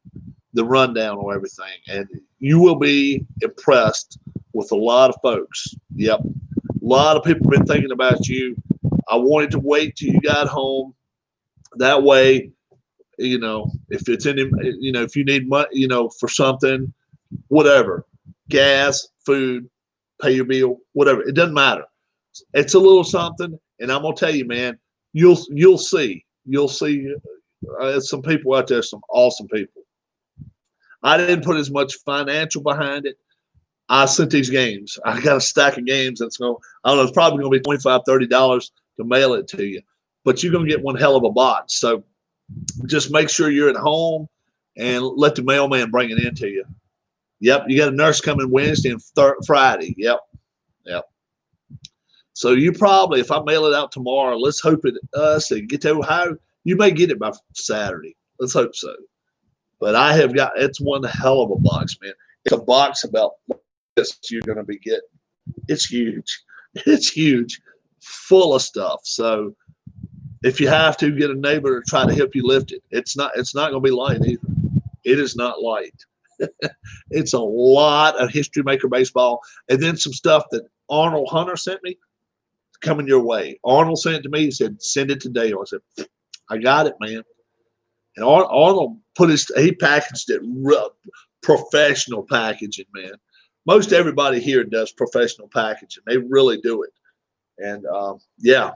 the rundown on everything. And you will be impressed with a lot of folks. Yep. A lot of people have been thinking about you. I wanted to wait till you got home. That way, if it's any, if you need money, for something, whatever, gas, food, pay your bill, whatever, it doesn't matter. It's a little something, and I'm gonna tell you, man, you'll see. Some people out there, some awesome people. I didn't put as much financial behind it. I sent these games. I got a stack of games that's going. I don't know. It's probably going to be $25, $30 to mail it to you, but you're going to get one hell of a box. So just make sure you're at home and let the mailman bring it in to you. Yep, you got a nurse coming Wednesday and Friday. Yep. So you probably, if I mail it out tomorrow, let's hope get to Ohio. You may get it by Saturday. Let's hope so. But it's one hell of a box, man. It's a box about this you're going to be getting. It's huge. It's huge, full of stuff. So if you have to, get a neighbor to try to help you lift it. It's not going to be light either. It is not light. It's a lot of History Maker baseball, and then some stuff that Arnold Hunter sent me coming your way. Arnold sent it to me. He said, "Send it to Dale." I said, "I got it, man." And Arnold he packaged it professional packaging, man. Most everybody here does professional packaging. They really do it. And yeah,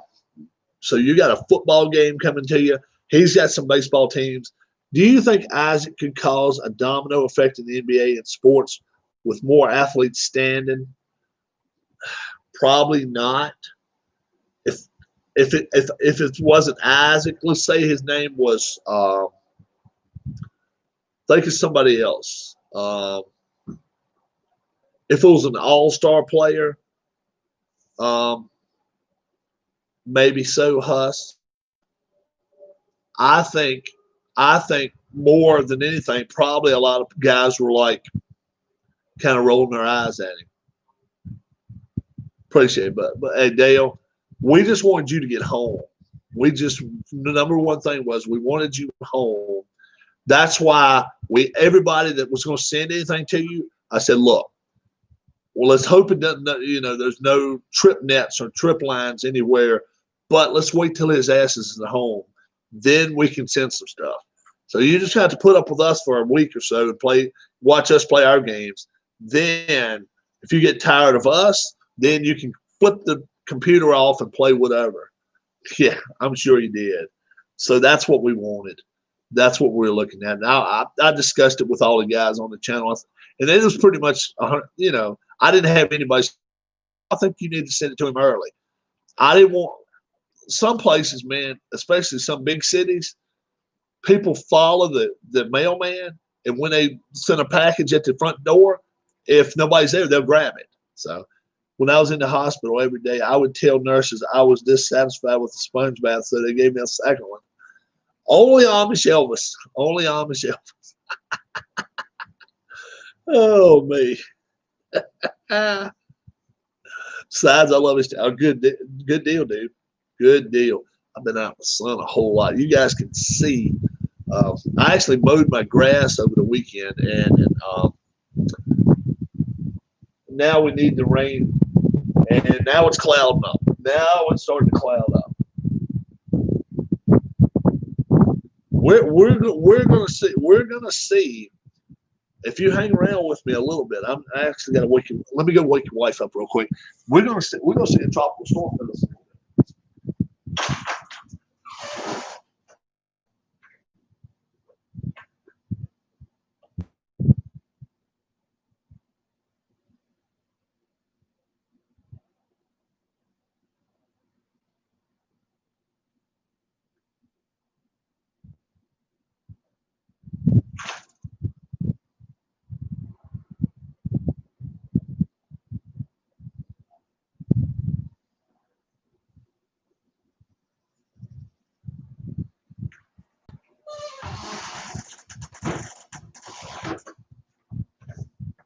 so you got a football game coming to you. He's got some baseball teams. Do you think Isaac could cause a domino effect in the NBA and sports with more athletes standing? Probably not. If it wasn't Isaac, let's say his name was think of somebody else. If it was an all-star player, maybe so, Huss. I think more than anything, probably a lot of guys were like kind of rolling their eyes at him. Appreciate it, but hey, Dale, we just wanted you to get home. The number one thing was we wanted you home. That's why everybody that was going to send anything to you, I said, look, well, let's hope it doesn't, there's no trip nets or trip lines anywhere, but let's wait till his ass is at home. Then we can send some stuff. So you just have to put up with us for a week or so and watch us play our games. Then if you get tired of us, then you can flip the computer off and play whatever. Yeah, I'm sure you did. So that's what we wanted. That's what we're looking at now. I discussed it with all the guys on the channel, and it was pretty much, I didn't have anybody. I think you need to send it to him early. I didn't want some places, man, especially some big cities. People follow the mailman, and when they send a package at the front door, if nobody's there, they'll grab it. So when I was in the hospital every day, I would tell nurses I was dissatisfied with the sponge bath, so they gave me a second one. Only Amish Elvis. Only Amish Elvis. Oh, me. Besides, I love his town. Good deal, dude. Good deal. I've been out in the sun a whole lot. You guys can see. I actually mowed my grass over the weekend, and now we need the rain. And now it's clouding up. Now it's starting to cloud up. We're gonna see if you hang around with me a little bit. I actually got to wake you. Let me go wake your wife up real quick. We're gonna see a tropical storm for this.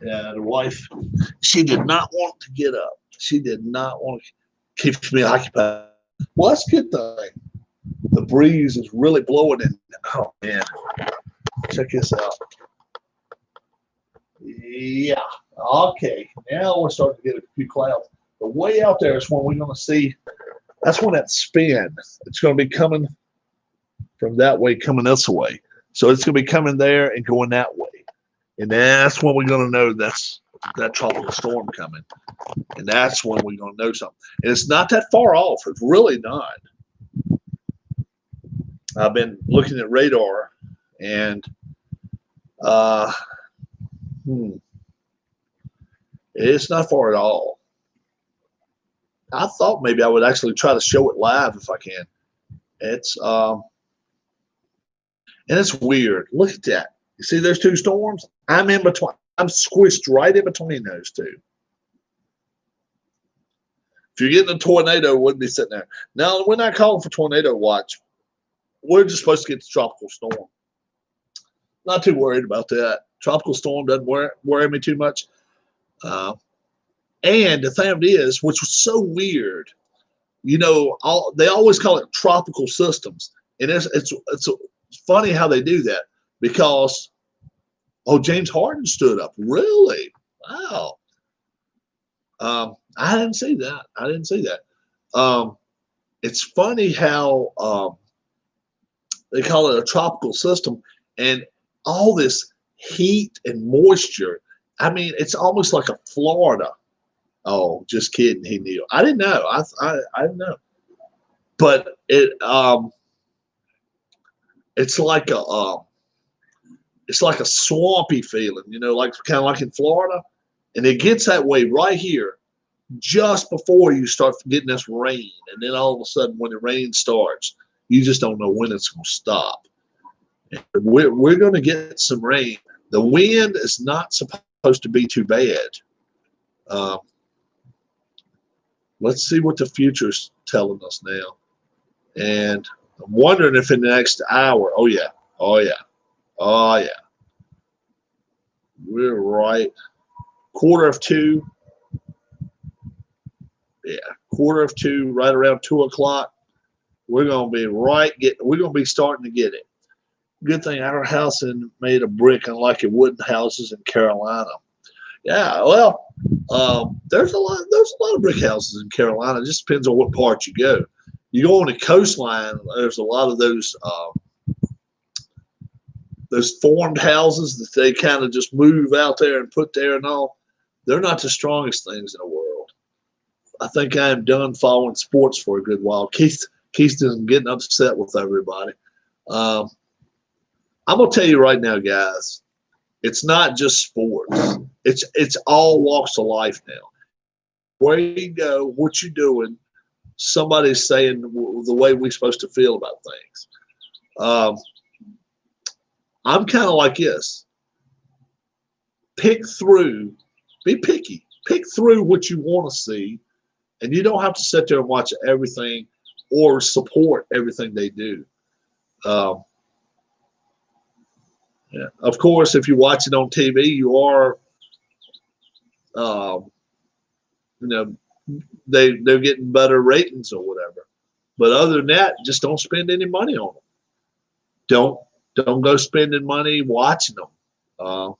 Yeah, the wife, she did not want to get up. She did not want to keep me occupied. Well, that's a good thing. The breeze is really blowing in. Oh, man. Check this out. Yeah. Okay. Now we're starting to get a few clouds. But way out there is when we're going to see, that's when that spin, it's going to be coming from that way, coming this way. So it's going to be coming there and going that way. And that's when we're going to know that's that tropical storm coming. And that's when we're going to know something. And it's not that far off. It's really not. I've been looking at radar, and it's not far at all. I thought maybe I would actually try to show it live if I can. It's and it's weird. Look at that. You see those two storms? I'm in between. I'm squished right in between those two. If you're getting a tornado, it wouldn't be sitting there. Now, we're not calling for tornado watch. We're just supposed to get the tropical storm. Not too worried about that. Tropical storm doesn't worry me too much. And the thing of it is, which was so weird, they always call it tropical systems. And it's funny how they do that because, James Harden stood up. Really? Wow. I didn't see that. It's funny how they call it a tropical system, and all this heat and moisture. I mean, it's almost like a Florida. Oh, just kidding. He knew. I didn't know. I didn't know. But it's like a swampy feeling, like kind of like in Florida, and it gets that way right here just before you start getting this rain, and then all of a sudden when the rain starts, you just don't know when it's going to stop. And we're going to get some rain. The wind is not supposed to be too bad. Let's see what the future's telling us now. And I'm wondering if in the next hour, oh yeah, we're right. 1:45. Yeah, 1:45, right around 2:00. We're gonna be starting to get it. Good thing our house isn't made of brick, unlike your wooden houses in Carolina. Yeah, well, there's a lot of brick houses in Carolina. It just depends on what part you go. You go on the coastline, there's a lot of those formed houses that they kind of just move out there and put there and all. They're not the strongest things in the world. I think I am done following sports for a good while. Keith's getting upset with everybody. I'm gonna tell you right now, guys. It's not just sports. It's all walks of life now. Where you go, what you doing, somebody's saying the way we're supposed to feel about things. Um, I'm kind of like this. Pick through, be picky. Pick through what you want to see, and you don't have to sit there and watch everything or support everything they do. Um, yeah. Of course, if you watch it on TV, you are, um, you know, they're getting better ratings or whatever. But other than that, just don't spend any money on them. Don't don't go spending money watching them. Uh,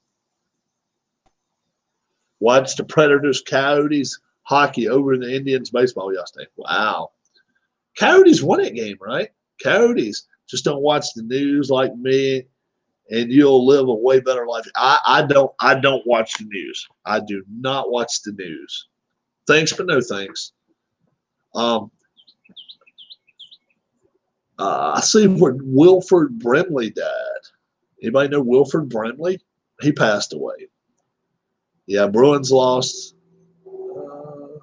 watch the Predators, Coyotes hockey over in the Indians baseball yesterday. Wow, Coyotes won that game, right? Coyotes. Just don't watch the news like me, and you'll live a way better life. I don't watch the news. I do not watch the news. Thanks, but no thanks. Um, I see where Wilford Brimley died. Anybody know Wilford Brimley? He passed away. Yeah, Bruins lost. Uh,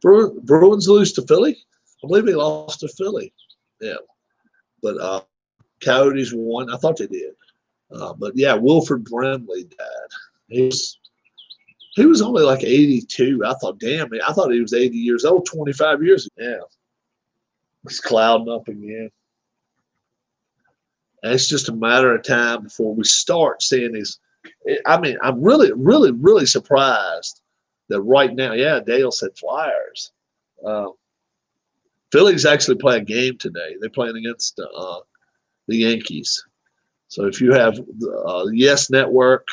Bruins lose to Philly. I believe they lost to Philly. Yeah, but Coyotes won. I thought they did. But yeah, Wilford Brimley died. He was he was only like 82. I thought, damn, I thought he was 80 years old 25 years ago. Yeah, it's clouding up again. And it's just a matter of time before we start seeing these. I mean, I'm really, really, really surprised that right now, yeah, Dale said Flyers. Uh, Phillies actually play a game today. They're playing against the Yankees. So if you have the Yes Network,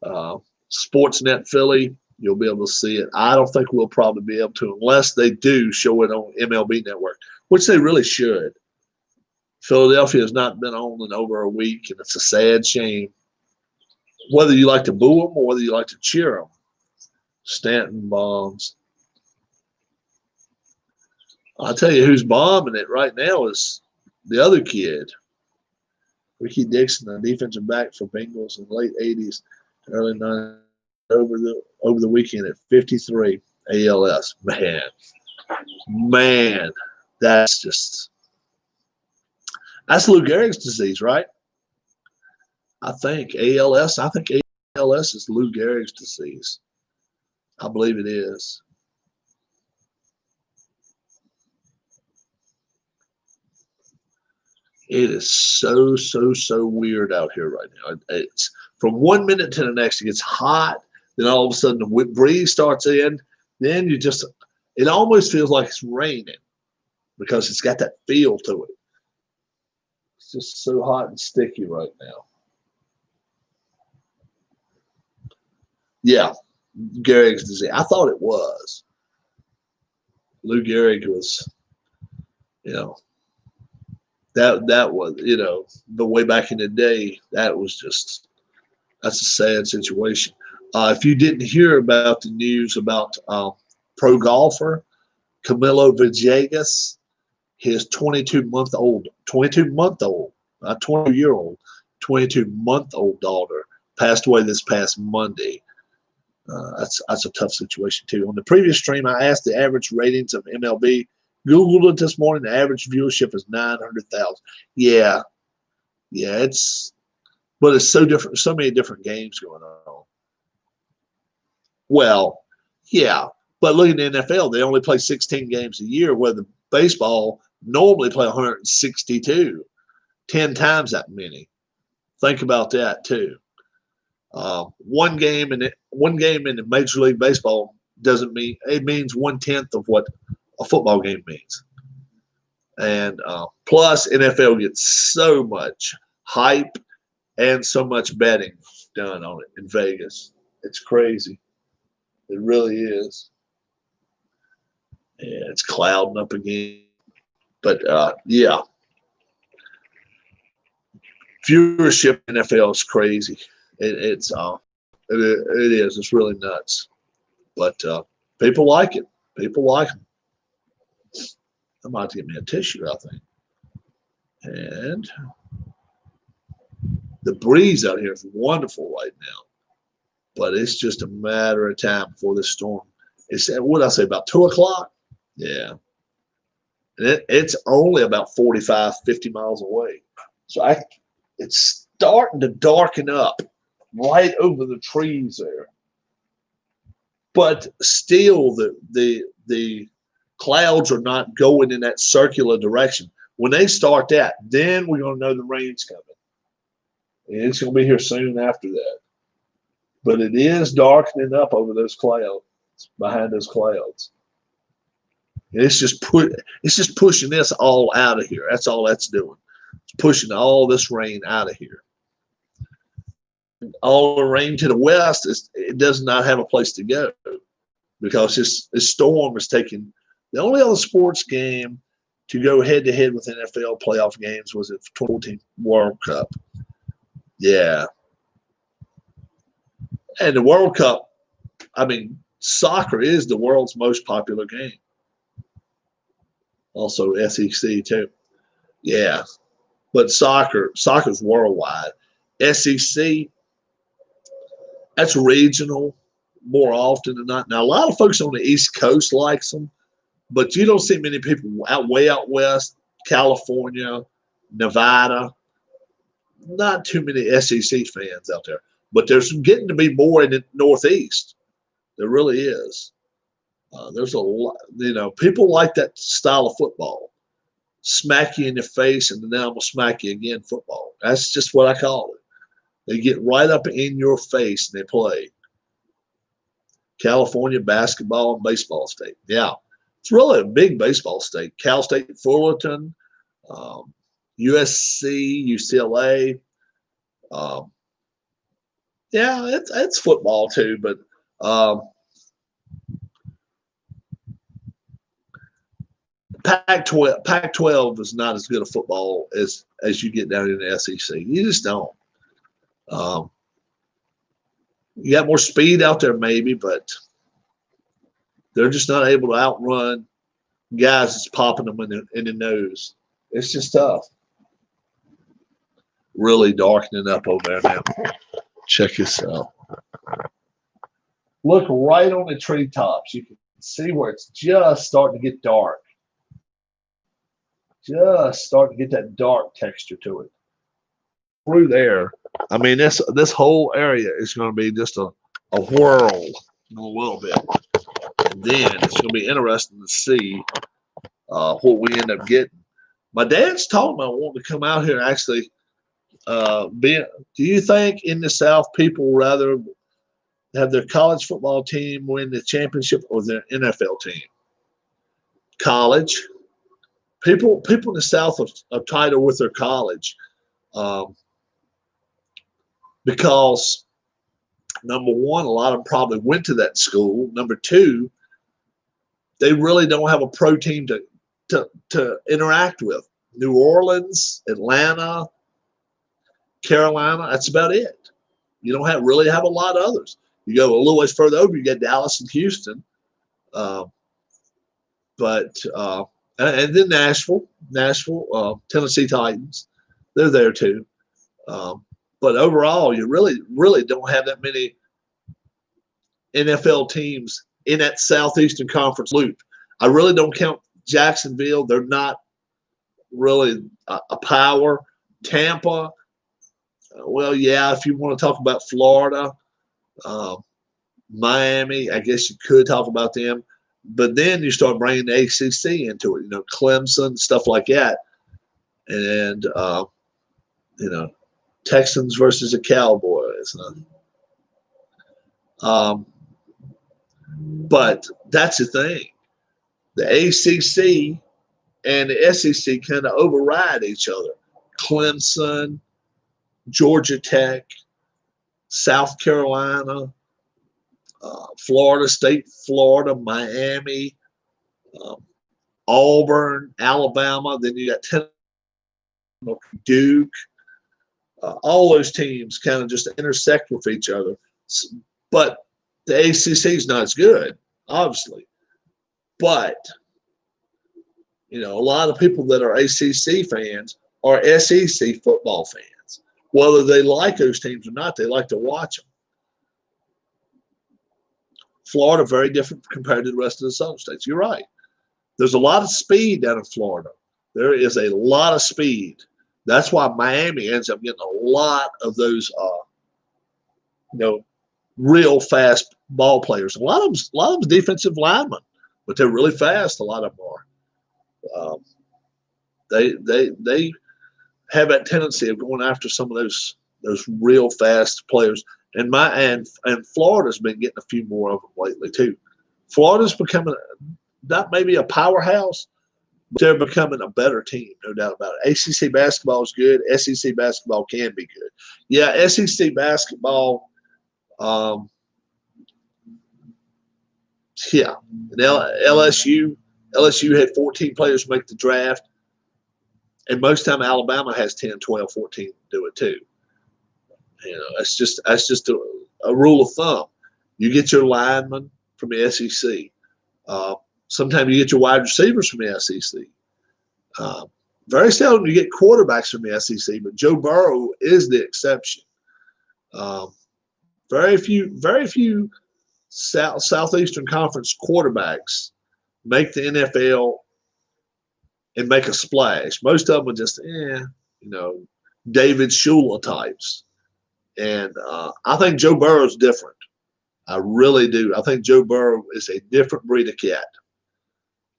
uh, Sportsnet Philly, you'll be able to see it. I don't think we'll probably be able to unless they do show it on MLB Network, which they really should. Philadelphia has not been on in over a week, and it's a sad shame. Whether you like to boo them or whether you like to cheer them, Stanton bombs. I'll tell you who's bombing it right now is the other kid, Ricky Dixon, the defensive back for Bengals in the late 80s, early 90s, over the weekend at 53 ALS. Man, that's Lou Gehrig's disease, right? I think ALS. I think ALS is Lou Gehrig's disease. I believe it is. It is so weird out here right now. It's from one minute to the next, it gets hot. Then all of a sudden, the breeze starts in. Then it almost feels like it's raining because it's got that feel to it. It's just so hot and sticky right now. Yeah, Gehrig's disease. I thought it was. Lou Gehrig was, you know, that was, the way back in the day, that's a sad situation. If you didn't hear about the news about pro golfer Camilo Villegas, his 22-month-old, not 20-year-old, 22-month-old daughter passed away this past Monday. That's a tough situation too. On the previous stream, I asked the average ratings of MLB. Googled it this morning. The average viewership is 900,000. Yeah, but it's so different. So many different games going on. Well, yeah, but look at the NFL. They only play 16 games a year, where the baseball normally play 162, 10 times that many. Think about that too. One game in the Major League Baseball means 1/10 of what a football game means. And plus, NFL gets so much hype and so much betting done on it in Vegas. It's crazy. It really is. Yeah, it's clouding up again. But yeah, viewership in NFL is crazy. It is. It's really nuts. But people like it. People like them. I might get me a tissue, I think. And The breeze out here is wonderful right now, but it's just a matter of time before this storm. It's what did I say, about 2 o'clock? Yeah, and it's only about 45, 50 miles away. So it's starting to darken up right over the trees there, but still the clouds are not going in that circular direction. When they start that, then we're going to know the rain's coming. And it's going to be here soon after that. But it is darkening up over those clouds, behind those clouds. And it's just pushing this all out of here. That's all that's doing. It's pushing all this rain out of here. All the rain to the west, it does not have a place to go because this storm is taking the only other sports game to go head to head with NFL playoff games was the 2014 World Cup. Yeah. And the World Cup, I mean, soccer is the world's most popular game. Also SEC too. Yeah. But soccer's worldwide. SEC, that's regional more often than not. Now, a lot of folks on the East Coast likes them, but you don't see many people way out west, California, Nevada. Not too many SEC fans out there, but there's getting to be more in the Northeast. There really is. There's a lot, people like that style of football. Smack you in the face, and then I'm going to smack you again football. That's just what I call it. They get right up in your face and they play. California basketball and baseball state. Yeah, it's really a big baseball state. Cal State Fullerton, USC, UCLA. Yeah, it's football too, but Pac-12 is not as good a football as you get down in the SEC. You just don't. You got more speed out there maybe, but they're just not able to outrun guys that's popping them in the nose. It's just tough. Really darkening up over there now. Check this out. Look right on the treetops. You can see where it's just starting to get dark. Just starting to get that dark texture to it. Through there, I mean, this whole area is going to be just a whirl in a little bit. And then it's going to be interesting to see what we end up getting. My dad's talking about wanting to come out here and actually do you think in the South people rather have their college football team win the championship or their NFL team? College. People in the South are tighter with their college because, number one, a lot of them probably went to that school. Number two, they really don't have a pro team to interact with. New Orleans, Atlanta, Carolina, that's about it. You don't really have a lot of others. You go a little ways further over, you get Dallas and Houston. And then Nashville, Tennessee Titans, they're there too. But overall, you really don't have that many NFL teams in that Southeastern Conference loop. I really don't count Jacksonville. They're not really a power. Tampa, well, yeah, if you want to talk about Florida, Miami, I guess you could talk about them. But then you start bringing the ACC into it, Clemson, stuff like that. And, Texans versus the Cowboys. But that's the thing. The ACC and the SEC kind of override each other. Clemson, Georgia Tech, South Carolina, Florida State, Florida, Miami, Auburn, Alabama. Then you got Tennessee, Duke. All those teams kind of just intersect with each other. But the ACC is not as good, obviously. But, a lot of people that are ACC fans are SEC football fans. whether they like those teams or not, they like to watch them. Florida, very different compared to the rest of the southern states. You're right. There's a lot of speed down in Florida. There is a lot of speed. That's why Miami ends up getting a lot of those, real fast ball players. A lot of them defensive linemen, but they're really fast. A lot of them are. They have that tendency of going after some of those real fast players. And Florida's been getting a few more of them lately too. Florida's becoming not maybe a powerhouse, but they're becoming a better team, no doubt about it. ACC basketball is good. SEC basketball can be good. Yeah, SEC basketball. Yeah, and LSU had 14 players make the draft, and most time Alabama has 10, 12, 14 do it too. That's just a rule of thumb. You get your linemen from the SEC. Sometimes you get your wide receivers from the SEC. Very seldom you get quarterbacks from the SEC, but Joe Burrow is the exception. Very few Southeastern Conference quarterbacks make the NFL and make a splash. Most of them are just, David Shula types. And I think Joe Burrow is different. I really do. I think Joe Burrow is a different breed of cat.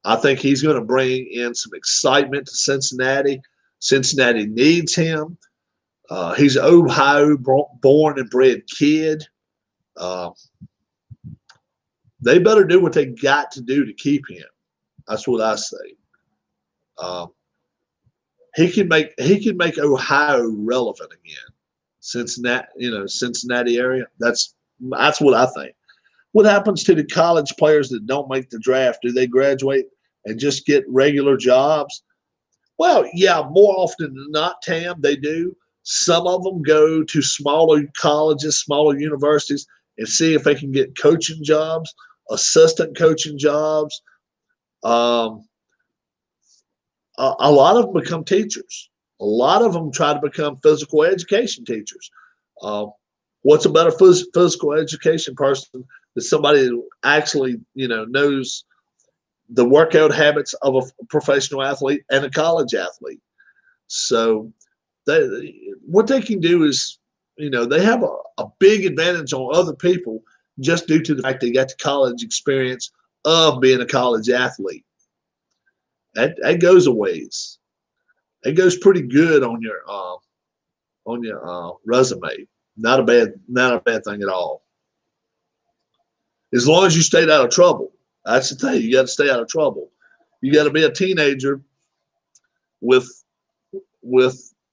I think he's going to bring in some excitement to Cincinnati. Cincinnati needs him. He's an Ohio born and bred kid. They better do what they got to do to keep him. That's what I say. He can make Ohio relevant again. Cincinnati area. That's what I think. What happens to the college players that don't make the draft? Do they graduate and just get regular jobs? Well, yeah, more often than not, Tam, they do. Some of them go to smaller colleges, smaller universities, and see if they can get coaching jobs, assistant coaching jobs. A lot of them become teachers. A lot of them try to become physical education teachers. What's a better physical education person than somebody who actually, knows the workout habits of a professional athlete and a college athlete? So what they can do is, they have a big advantage on other people just due to the fact they got the college experience of being a college athlete. That goes a ways. It goes pretty good on your resume. Not a bad thing at all. As long as you stayed out of trouble. That's the thing. You got to stay out of trouble. You got to be a teenager with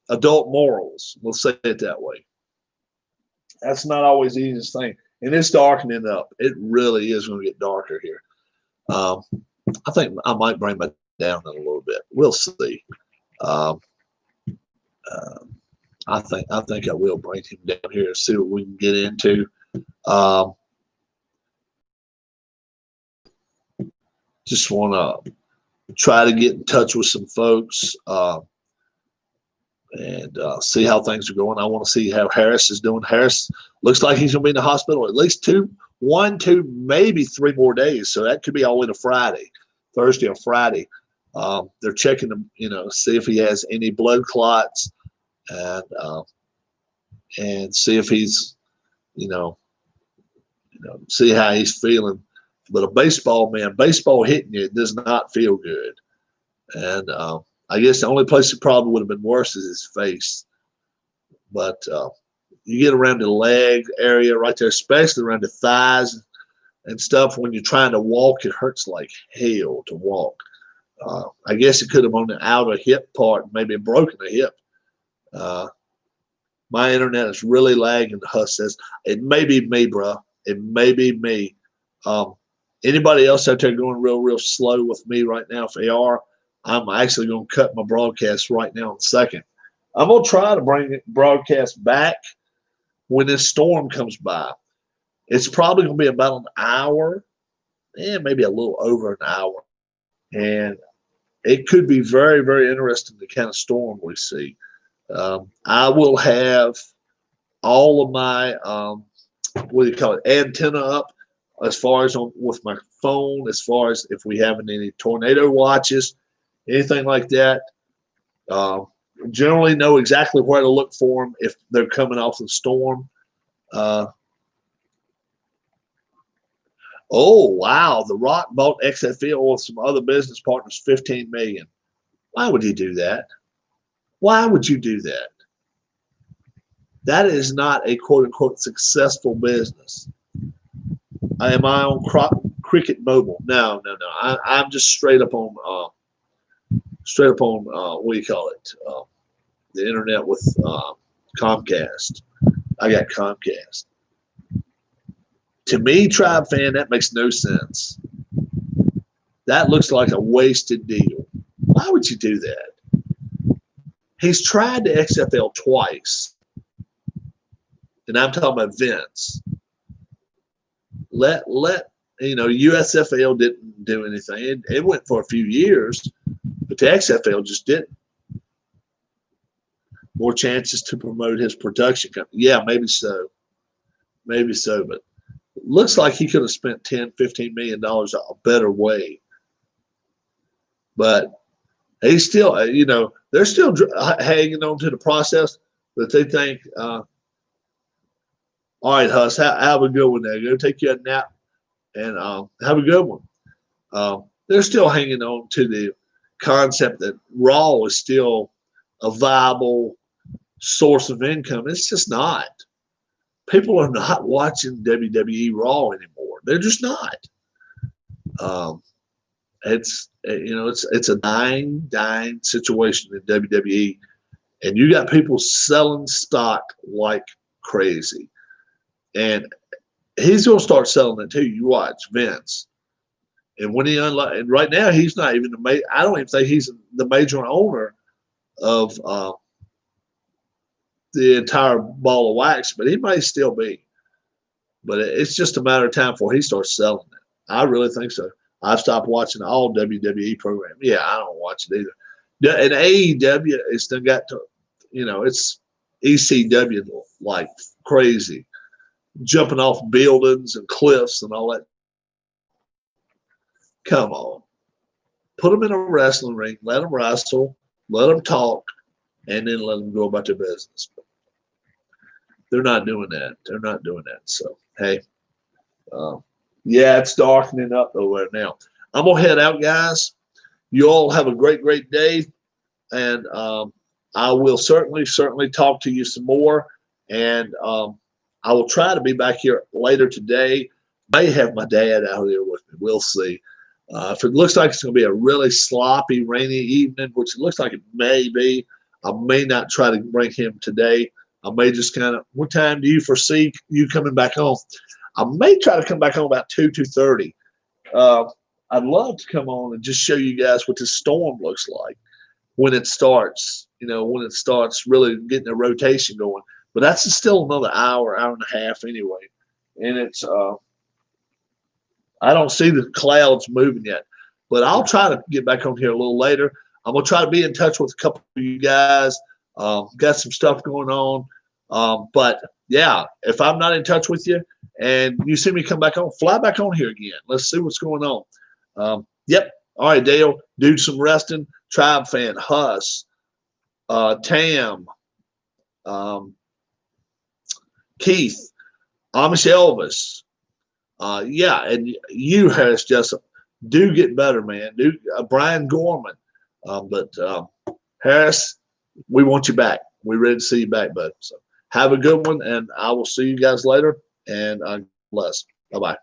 adult morals. We'll say it that way. That's not always the easiest thing. And it's darkening up. It really is going to get darker here. I think I might bring my down a little bit. We'll see. I think I will bring him down here and see what we can get into. Just want to try to get in touch with some folks and see how things are going. I want to see how Harris is doing. Harris looks like he's going to be in the hospital at least 1, 2, maybe 3 more days. So that could be all into Friday, Thursday or Friday. They're checking him, see if he has any blood clots and see if he's, see how he's feeling. But a baseball hitting you does not feel good. And I guess the only place it probably would have been worse is his face. But you get around the leg area right there, especially around the thighs and stuff. When you're trying to walk, it hurts like hell to walk. I guess it could have on the outer hip part, maybe broken a hip. My internet is really lagging. Huss says, it may be me, bro. It may be me. Anybody else out there going real slow with me right now? If they are, I'm actually going to cut my broadcast right now in a second. I'm going to try to bring the broadcast back when this storm comes by. It's probably going to be about an hour, maybe a little over an hour. And it could be very, very interesting, the kind of storm we see. I will have all of my what do you call it, antenna up as far as on with my phone, as far as if we have any tornado watches, anything like that. Uh, Generally know exactly where to look for them if they're coming off the storm. Uh, oh wow, The Rock bought XFL with some other business partners, 15 million. Why would he do that? Why would you do that? That is not a quote unquote successful business. Am I on Cricket Mobile? No, no, no. I'm just straight up on what do you call it? The internet with Comcast. I got Comcast. To me, Tribe fan, that makes no sense. That looks like a wasted deal. Why would you do that? He's tried the XFL twice, and I'm talking about Vince. Let USFL didn't do anything. It went for a few years, but the XFL just didn't. More chances to promote his production company. Yeah, maybe so. Maybe so, but looks like he could have spent $10-15 million a better way. But he's still, they're still hanging on to the process that they think, all right, Huss, have a good one there. Go take you a nap and have a good one. They're still hanging on to the concept that Raw is still a viable source of income. It's just not. People are not watching WWE Raw anymore. They're just not. It's a dying situation in WWE, and you got people selling stock like crazy, and he's gonna start selling it too. You watch Vince, and when and right now he's not even I don't even think he's the major owner of the entire ball of wax, but he may still be. But it's just a matter of time before he starts selling it. I really think so. I've stopped watching all WWE programs. Yeah, I don't watch it either. And AEW, it's done got to, it's ECW like crazy, jumping off buildings and cliffs and all that. Come on. Put them in a wrestling ring, let them wrestle, let them talk, and then let them go about their business. They're not doing that. They're not doing that. So, hey, yeah, it's darkening up over there now. I'm going to head out, guys. You all have a great, great day. And I will certainly talk to you some more. And I will try to be back here later today. May have my dad out here with me. We'll see. If it looks like it's going to be a really sloppy, rainy evening, which it looks like it may be, I may not try to bring him today. I may just what time do you foresee you coming back home? I may try to come back home about 2:30. I'd love to come on and just show you guys what this storm looks like when it starts, when it starts really getting a rotation going. But that's still another hour and a half anyway. And it's, I don't see the clouds moving yet. But I'll try to get back on here a little later. I'm going to try to be in touch with a couple of you guys. Got some stuff going on. But yeah, if I'm not in touch with you and you see me come back on, fly back on here again. Let's see what's going on. Yep. All right, Dale, do some resting. Tribe fan, Huss, Tam, Keith, Amish Elvis. Yeah, and you, Harris Jessup, do get better, man. Brian Gorman. But Harris, we want you back. We're ready to see you back, bud. So have a good one, and I will see you guys later. And bless. Bye-bye.